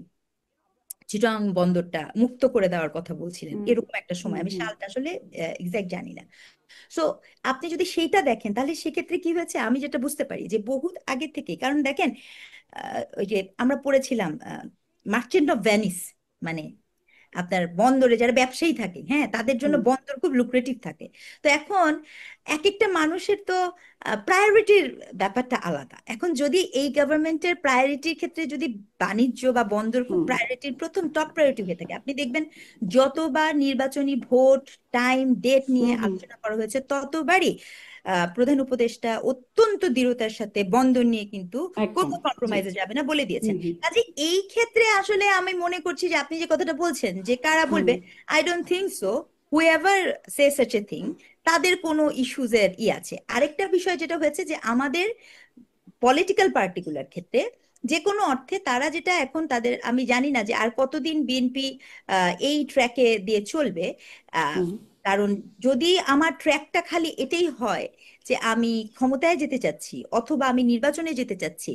চিটাং বন্দরটা মুক্ত করে দেওয়ার কথা বলছিলেন হুম এরকম একটা হুম সময়, আমি হুম সালটা আসলে এক্সাক্ট জানি না। সো আপনি যদি সেইটা দেখেন তাহলে সেক্ষেত্রে কি হয়েছে আমি যেটা বুঝতে পারি যে বহুত আগে থেকে, কারণ দেখেন ওই যে আমরা পড়েছিলাম মার্চেন্ট অফ ভেনিস, মানে আপনার বন্দরে যারা ব্যবসায়ী থাকে, হ্যাঁ, তাদের জন্য হুম বন্দর খুব লুক্রেটিভ থাকে। তো এখন এক একটা মানুষের তো প্রায়োরিটির ব্যাপারটা আলাদা। এখন যদি এই গভর্নমেন্টের প্রায়োরিটির ক্ষেত্রে যদি বাণিজ্য বা বন্দর খুব হুম প্রায়োরিটির প্রথম টপ প্রায়োরিটি হয়ে থাকে, আপনি দেখবেন যতবার নির্বাচনী ভোট টাইম ডেট নিয়ে হুম হুম আলোচনা করা হয়েছে ততবারই প্রধান উপদেষ্টা অত্যন্ত দৃঢ়তার সাথে বন্দর নিয়ে কিন্তু একদম কোনো জি কম্প্রোমাইজে যাবে না বলে দিয়েছেন। হুম হুম কাজে এই ক্ষেত্রে আসলে আমি মনে করছি যে আপনি যে কথাটা বলছেন যে কারা হুম বলবে, I don't think so whoever say such a thing তাদের কোনো ইস্যুজের আছে। আরেকটা বিষয় যেটা হয়েছে যে আমাদের পলিটিক্যাল পার্টিকুলার ক্ষেত্রে যে কোনো অর্থে তারা যেটা এখন তাদের, আমি জানি না যে আর কতদিন বিএনপি এই ট্র্যাকে দিয়ে চলবে। আহ, হুম কারণ যদি আমার ট্র্যাকটা খালি এটাই হয় যে আমি ক্ষমতায় যেতে চাচ্ছি অথবা আমি নির্বাচনে যেতে চাচ্ছি,